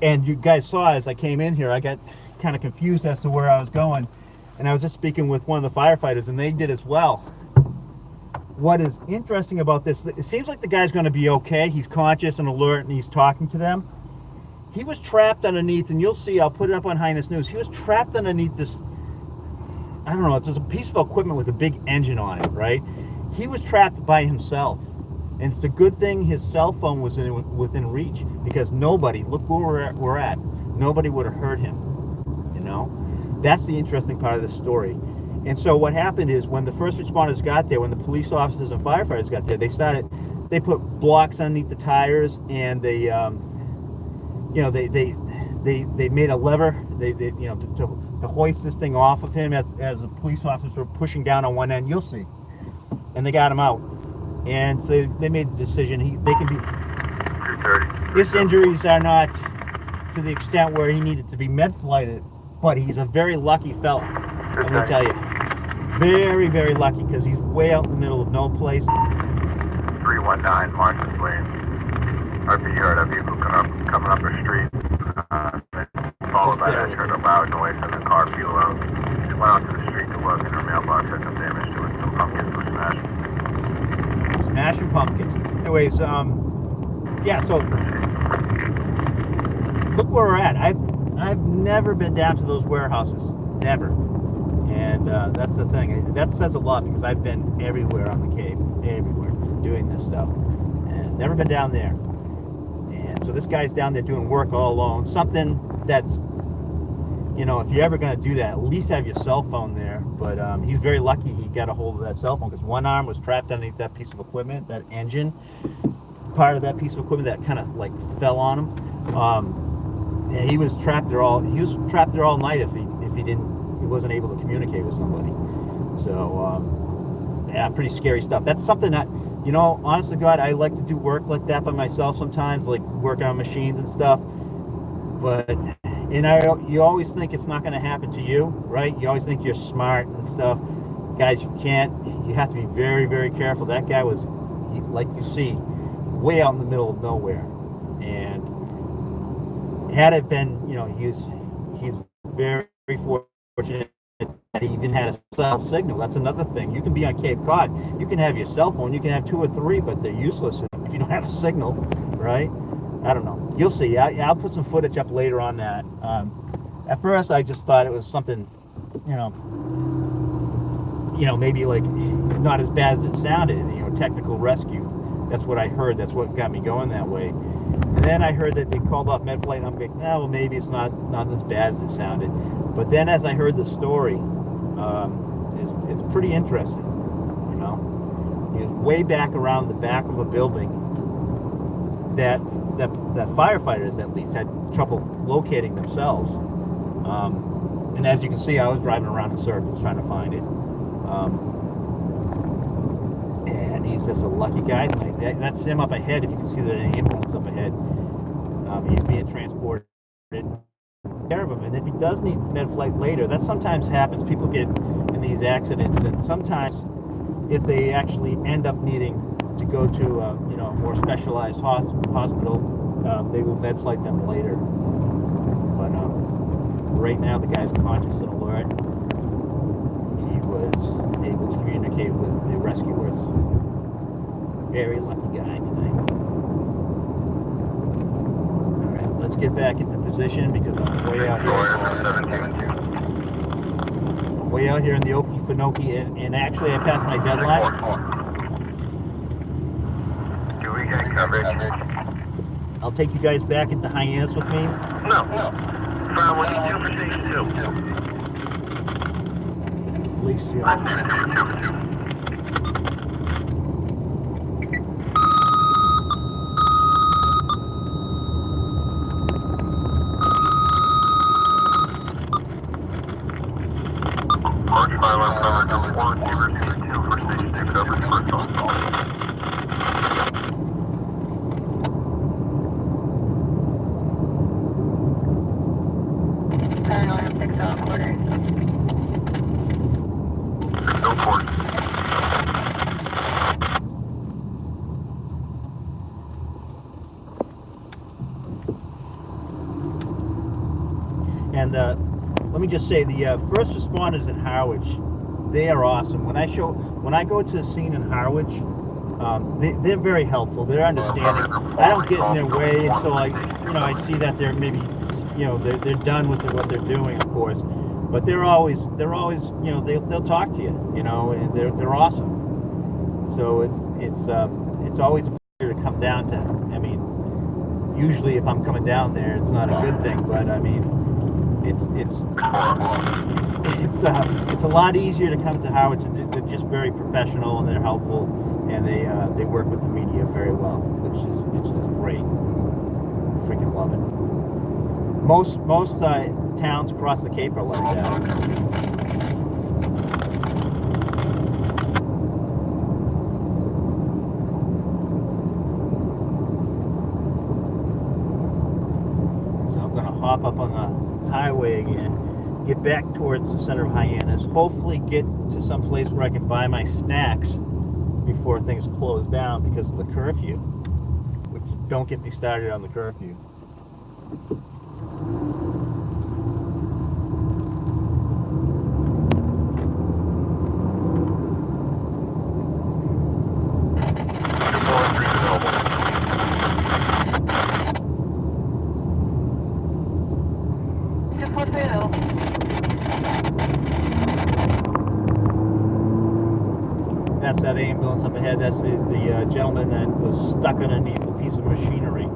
and you guys saw as I came in here, I got kind of confused as to where I was going. And I was just speaking with one of the firefighters, and they did as well. What is interesting about this, it seems like the guy's going to be okay. He's conscious and alert, and he's talking to them. He was trapped underneath, and you'll see, I'll put it up on Highness News. He was trapped underneath this, I don't know, it's just a piece of equipment with a big engine on it, right? He was trapped by himself. And it's a good thing his cell phone was within reach, because nobody, look where we're at, nobody would have heard him, you know? That's the interesting part of the story. And so what happened is when the first responders got there, when the police officers and firefighters got there, they put blocks underneath the tires, and they, you know, they made a lever, you know, to hoist this thing off of him as the police officers were pushing down on one end. You'll see. And they got him out. And so they made the decision. They can be. 230. His injuries are not to the extent where he needed to be med flighted, but he's a very lucky fella. Let me tell you, very, very lucky, because he's way out in the middle of no place. 319 Martin's Lane. RP heard a vehicle coming up the street. Followed by that, heard a loud noise, and the car peeled out. She went out to the street to look, and her mailbox had some damage to it. Some pumpkins were smashed. Smashing pumpkins. Anyways, yeah, so look where we're at. I've never been down to those warehouses, never. And that's the thing. That says a lot, because I've been everywhere on the Cape, everywhere, doing this stuff, and never been down there. And so this guy's down there doing work all alone. Something that's, you know, if you're ever going to do that, at least have your cell phone there. But he's very lucky he got a hold of that cell phone, because one arm was trapped underneath that piece of equipment, that engine part of that piece of equipment that kind of like fell on him. Yeah, he was trapped there all night if he wasn't able to communicate with somebody. So yeah, pretty scary stuff. That's something that, you know, honest to God, I like to do work like that by myself sometimes, like working on machines and stuff. But you always think it's not going to happen to you, right? You always think you're smart and stuff. Guys, you have to be very, very careful. That guy was, like you see, way out in the middle of nowhere. And had it been, you know, he's very, very fortunate that he even had a cell signal. That's another thing. You can be on Cape Cod, you can have your cell phone, you can have 2 or 3, but they're useless if you don't have a signal, right? I don't know. You'll see. I'll put some footage up later on that. At first, I just thought it was something, you know, maybe like not as bad as it sounded. You know, technical rescue. That's what I heard. That's what got me going that way. And then I heard that they called off med flight, and I'm like, well, maybe it's not as bad as it sounded. But then as I heard the story, it's pretty interesting, you know. He was way back around the back of a building that firefighters at least had trouble locating themselves. And as you can see, I was driving around in circles trying to find it. And he's just a lucky guy tonight. That's him up ahead. If you can see that ambulance up ahead, he's being transported. Care of him, and if he does need med flight later, that sometimes happens. People get in these accidents, and sometimes if they actually end up needing to go to a more specialized hospital, they will med flight them later. But right now, the guy's conscious and alert. He was able to communicate with the rescuers. Very lucky guy tonight. Let's get back into position because I'm way out here. Way out here in the Okefenokee, and actually I passed my deadline. Do we get coverage? I'll take you guys back into Hyannis with me. No. Fire 122 for station 2. At least, March fire alarm number 4, receiver 2 for station 2 coverage for assault. Fire alarm 6 off quarters. 6 quarters. and let me just say, the first responders in Harwich, they are awesome. When I go to the scene in Harwich, they're very helpful. They're understanding. I don't get in their way until I see that they're maybe, they're done with what they're doing, of course. But they're always, they'll talk to you, and they're awesome. So it's always a pleasure to come down to. I mean, usually if I'm coming down there, it's not a good thing, but I mean, it's a lot easier to come to Harwich. They're just very professional and they're helpful, and they work with the media very well, which is great. Freaking love it. Most towns across the Cape are like that. Hop up on the highway again, get back towards the center of Hyannis, hopefully get to some place where I can buy my snacks before things close down because of the curfew, which don't get me started on the curfew. That's that ambulance up ahead. That's the gentleman that was stuck underneath a piece of machinery.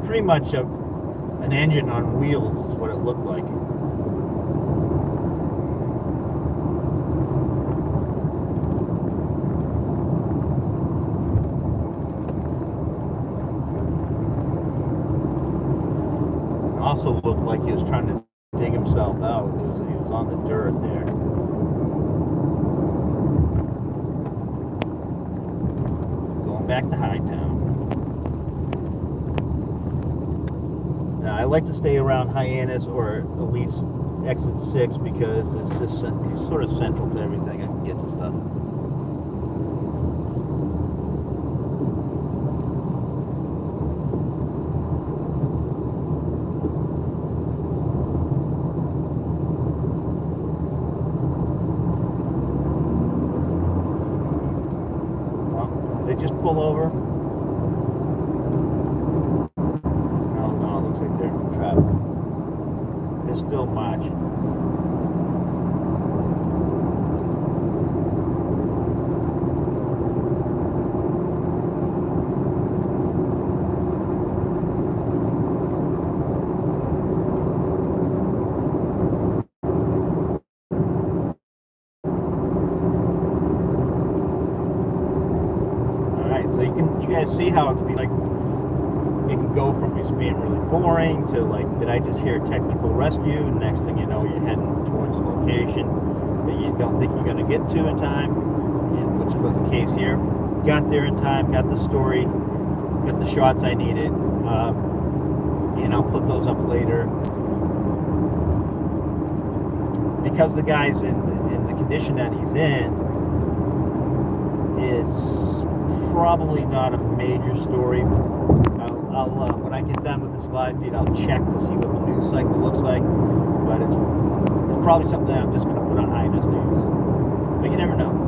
Pretty much an engine on wheels is what it looked like. Also looked like he was trying to dig himself out. He was on the dirt there. Going back to Hightown. Now, I like to stay around Hyannis or at least exit 6 because it's just sort of central to everything. I can get to stuff. They just pull over. No, it looks like they're traveling. They're still marching. guys see how it can be like, it can go from just being really boring to like, did I just hear technical rescue? And next thing you know, you're heading towards a location that you don't think you're going to get to in time, which was the case here. Got there in time, got the story, got the shots I needed, and I'll put those up later. Because the guy's in the condition that he's in, it's probably not a major story. I'll when I get done with this live feed, I'll check to see what the news cycle looks like. But it's probably something that I'm just going to put on Hyannis News. But you never know.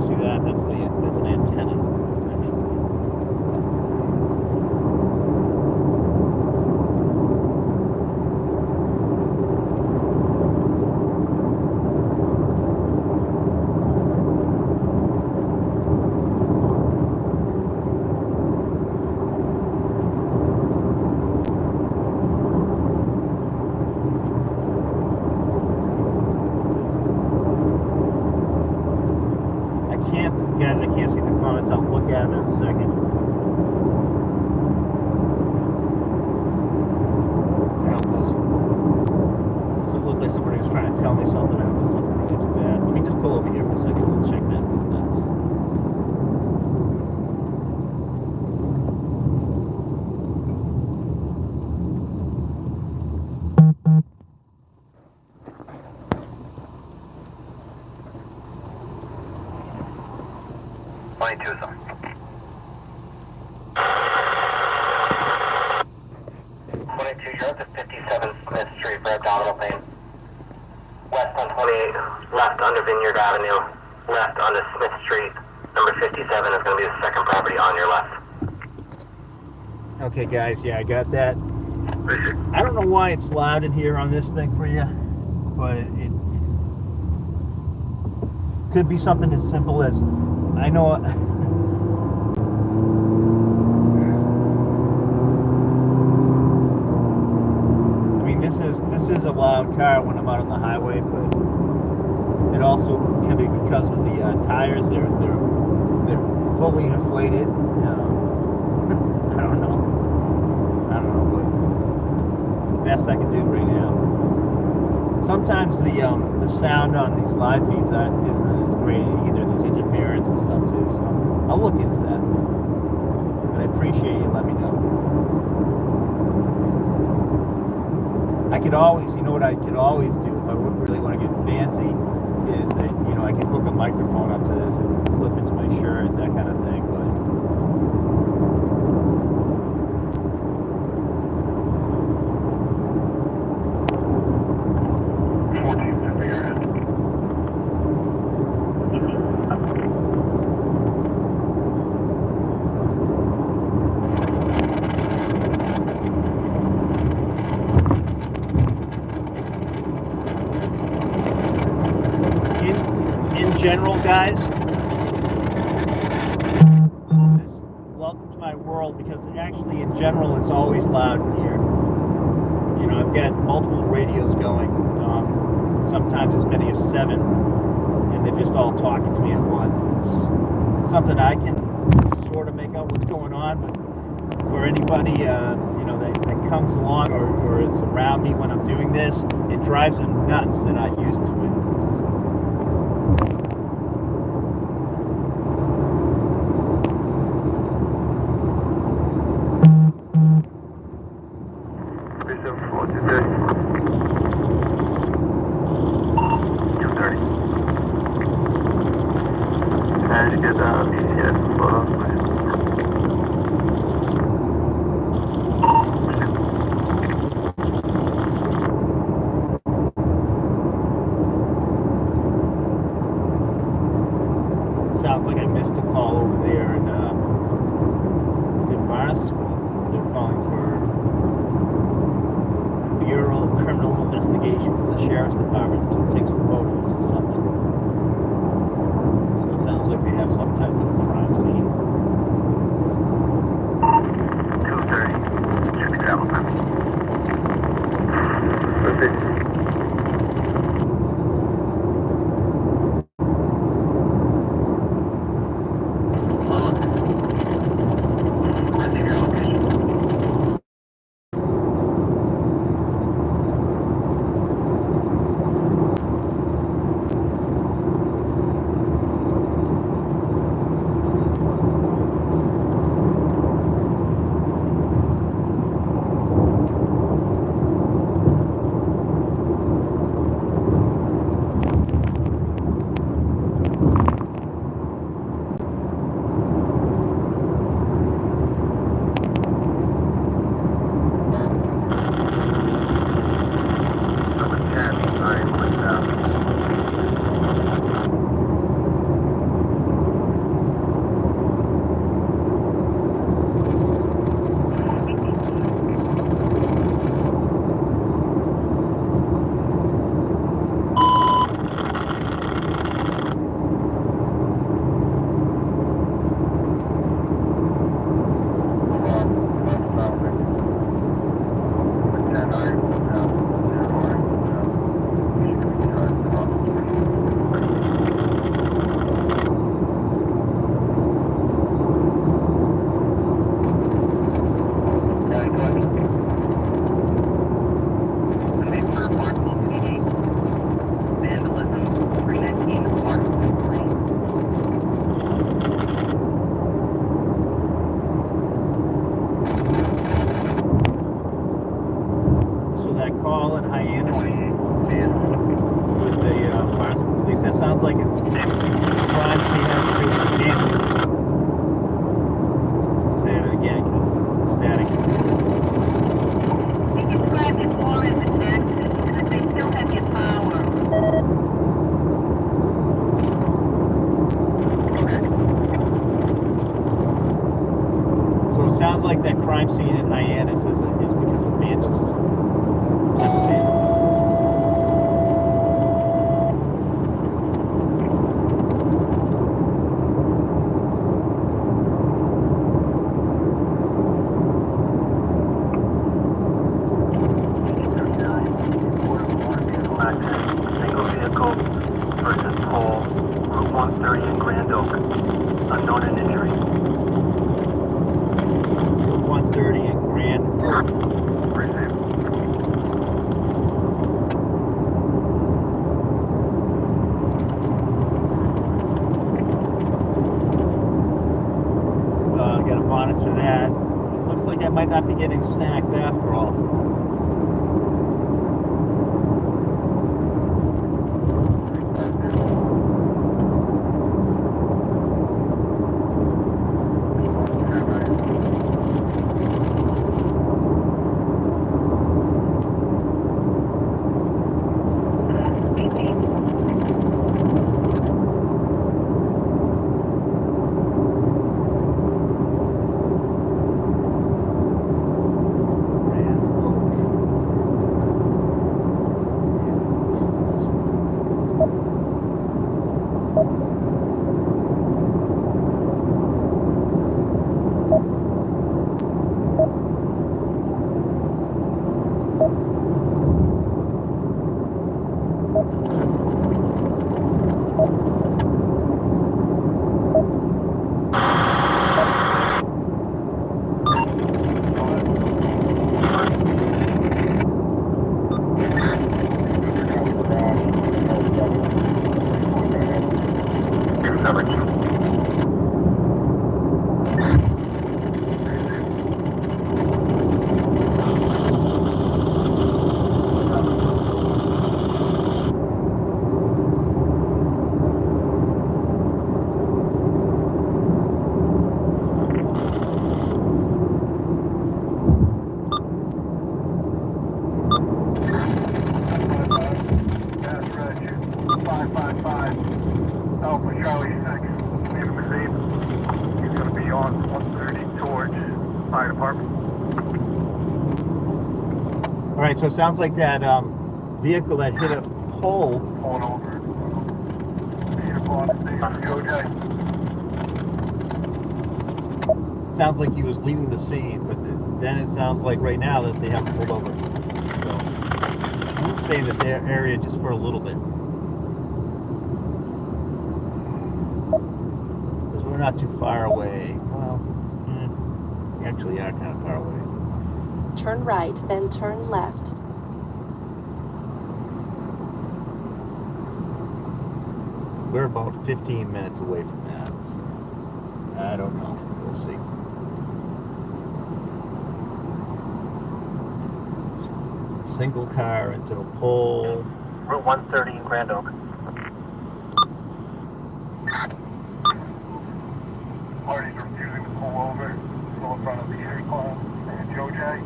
See that? That's an antenna. Guys, I can't see the comments. I'll look at them in a second. Still looks like somebody was trying to tell me something. I hope it's something really too bad. Let me just pull over here for a second and check that real fast. You're up at 57 Smith Street for abdominal pain. West on 28, left onto Vineyard Avenue, left onto Smith Street. Number 57 is going to be the second property on your left. Okay, guys, yeah, I got that. I don't know why it's loud in here on this thing for you, but it could be something as simple as, I know... This is a loud car when I'm out on the highway, but it also can be because of the tires. They're fully inflated. I don't know, but the best I can do right now. Sometimes the sound on these live feeds isn't as great either. There's interference and stuff too, so I'll look into that. But I appreciate you letting me know. I could always, you know what I could always do if I really want to get fancy, is that, you know, I could hook a microphone up to this and clip into my shirt, that kind of thing, but... In general, guys, welcome to my world, because actually in general it's always loud in here. You know, I've got multiple radios going, sometimes as many as 7, and they're just all talking to me at once. It's something I can sort of make out what's going on, but for anybody you know, that comes along or is around me when I'm doing this, it drives them nuts. They're not used to it. I'm seeing in Hyannis is because of vandalism. Some type of vandalism. Single vehicle versus pole, Route 130 in Grand Oak. Unknown in injury. 130 in Grand Oak. Received. Got to monitor that. It looks like I might not be getting snacks after all. Alright, so it sounds like that vehicle that hit a pole. Pulling over. Sounds like he was leaving the scene, but then it sounds like right now that they haven't pulled over. So I'm going to stay in this area just for a little bit. Because we're not too far away. Well, we actually are kind of far away. Turn right, then turn left. We're about 15 minutes away from that. So I don't know. We'll see. Single car into a pole. Route 130 in Grand Oak. Parties are refusing to pull over. Still in front of the Erie Club and Joe J.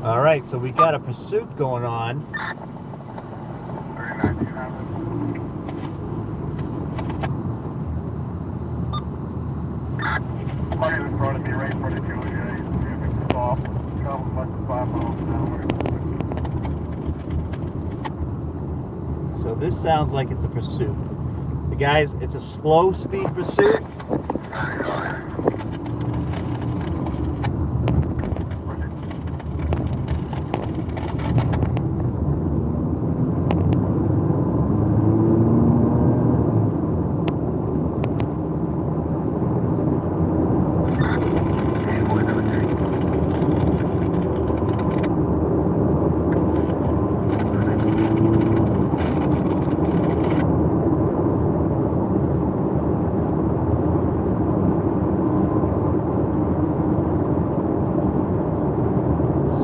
All right, so we got a pursuit going on. 39, do you have it? Party in front of me, right in front of Joe J. Refusing to stop. Traveling less than 5 miles an hour. So this sounds like it's a pursuit. The guys, it's a slow speed pursuit.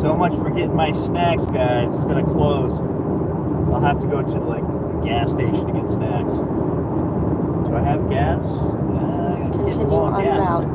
So much for getting my snacks, guys. It's gonna close. I'll have to go to like a gas station to get snacks. Do I have gas? Continue on route.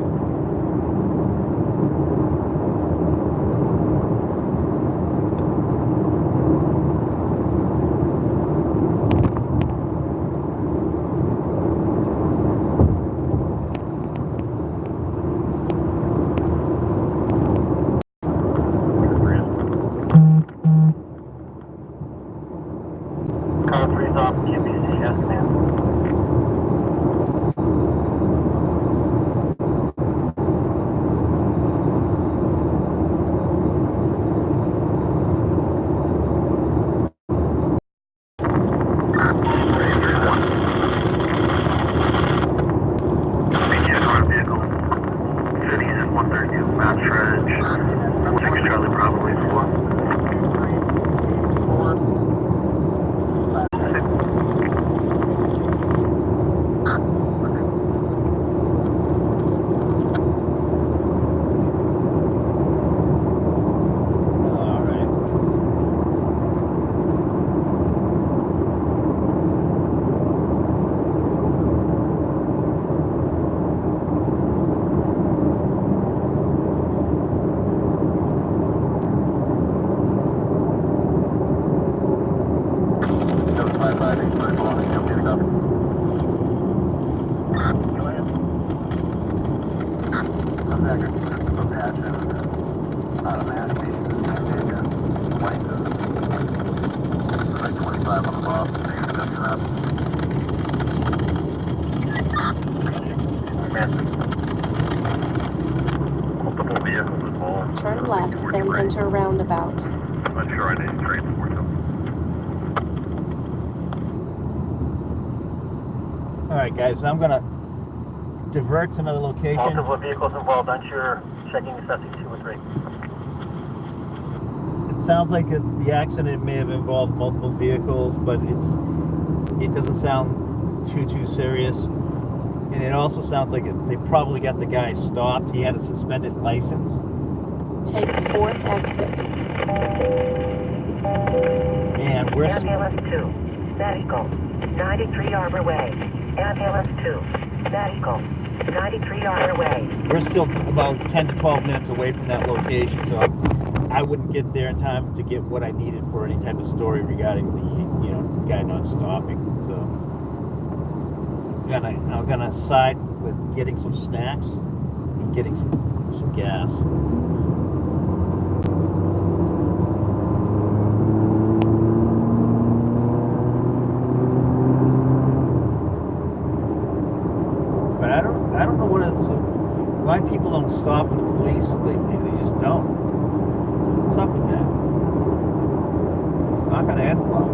132 Mount Stretch, 6 Charlie Bravo 84. Multiple vehicles involved. Turn left, then enter roundabout. Unsure I didn't transport them. Alright guys, I'm gonna divert to another location. Multiple vehicles involved, unsure, checking necessity 2 or 3. It sounds like the accident may have involved multiple vehicles, but it doesn't sound too serious. And it also sounds like they probably got the guy stopped. He had a suspended license. Take the 4th exit. And we're Ambulance 2, medical, 93 Arbor Way. Ambulance 2, medical, 93 Arbor Way. we're still about 10 to 12 minutes away from that location, so I wouldn't get there in time to get what I needed for any type of story regarding the guy not stopping. So I'm gonna side with getting some snacks and getting some gas. But I don't know why people don't stop for the police. They just don't. What's up with that? It's not gonna end well.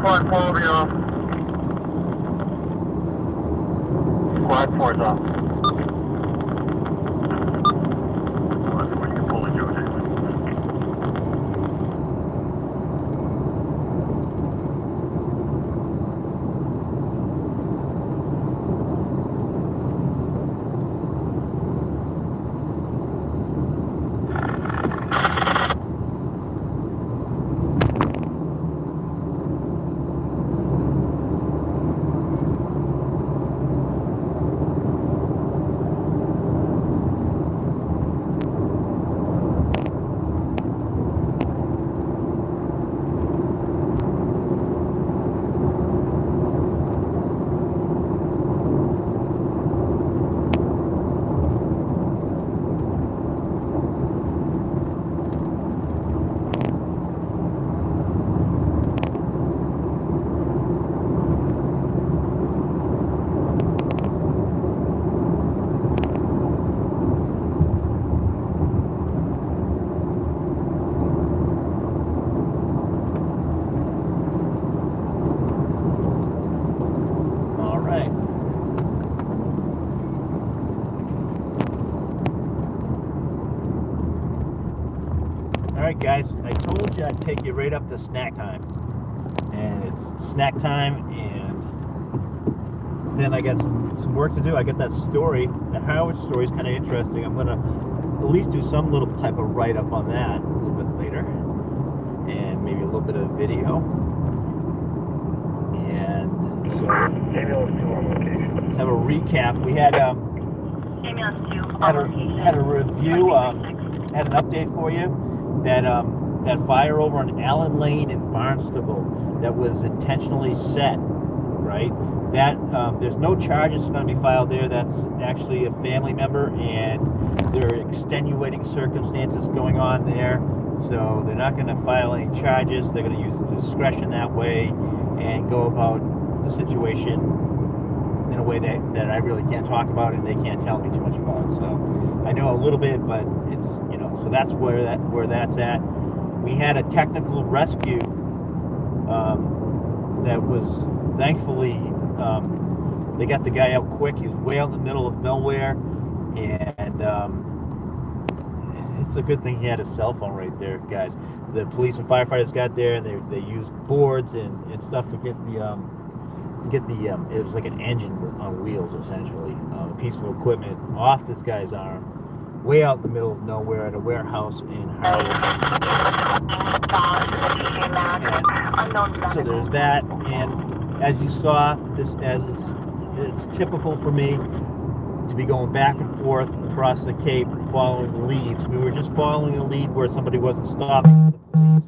Squad 4 will be off. Squad 4's off. Well, that's what you can pull into it. told you I'd take you right up to snack time. And it's snack time, and then I got some work to do. I got that story. The Howard story is kind of interesting. I'm going to at least do some little type of write-up on that a little bit later. And maybe a little bit of video. And so, Ambulance 2 on location. let's have a recap. We had Ambulance 2 on had location. a review, had an update for you that that fire over on Allen Lane in Barnstable that was intentionally set, right? That there's no charges going to be filed there. That's actually a family member, and there are extenuating circumstances going on there, so they're not going to file any charges. They're going to use the discretion that way and go about the situation in a way that I really can't talk about, and they can't tell me too much about it. So I know a little bit, but it's, you know, so that's where that's at. We had a technical rescue that was thankfully they got the guy out quick. He was way out in the middle of nowhere, and it's a good thing he had a cell phone right there, guys. The police and firefighters got there, and they used boards and stuff to get the it was like an engine on wheels, essentially, a piece of equipment off this guy's arm, way out in the middle of nowhere at a warehouse in Harwich. So there's that, and as you saw, it's typical for me to be going back and forth across the Cape following leads. We were just following a lead where somebody wasn't stopping for the police,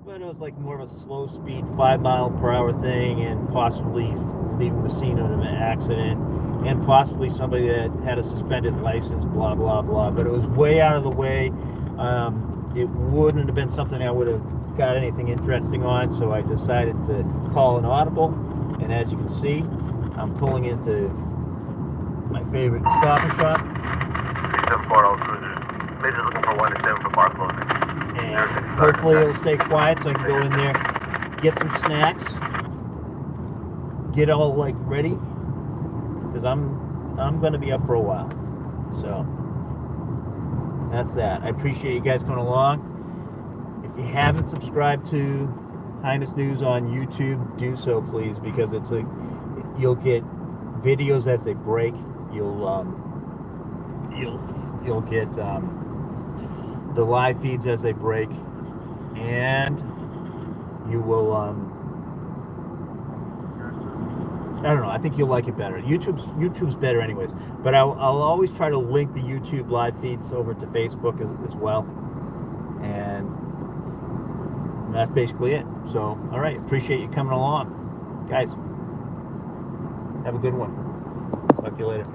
but it was like more of a slow speed 5 mile per hour thing, and possibly leaving the scene of an accident, and possibly somebody that had a suspended license, blah blah blah. But it was way out of the way. It wouldn't have been something I would have got anything interesting on, so I decided to call an audible. And as you can see, I'm pulling into my favorite Stop and Shop. 740 cruiser. Major looking for 1 for bar closing. And hopefully it'll stay quiet so I can go in there, get some snacks, get all like ready, because I'm going to be up for a while. So that's that. I appreciate you guys coming along. If you haven't subscribed to Highness News on YouTube, do so please, because you'll get videos as they break. You'll get the live feeds as they break, and you will I don't know, I think you'll like it better. YouTube's better anyways, but I'll always try to link the YouTube live feeds over to Facebook as well, and that's basically it. So, all right, appreciate you coming along, guys. Have a good one. Talk to you later.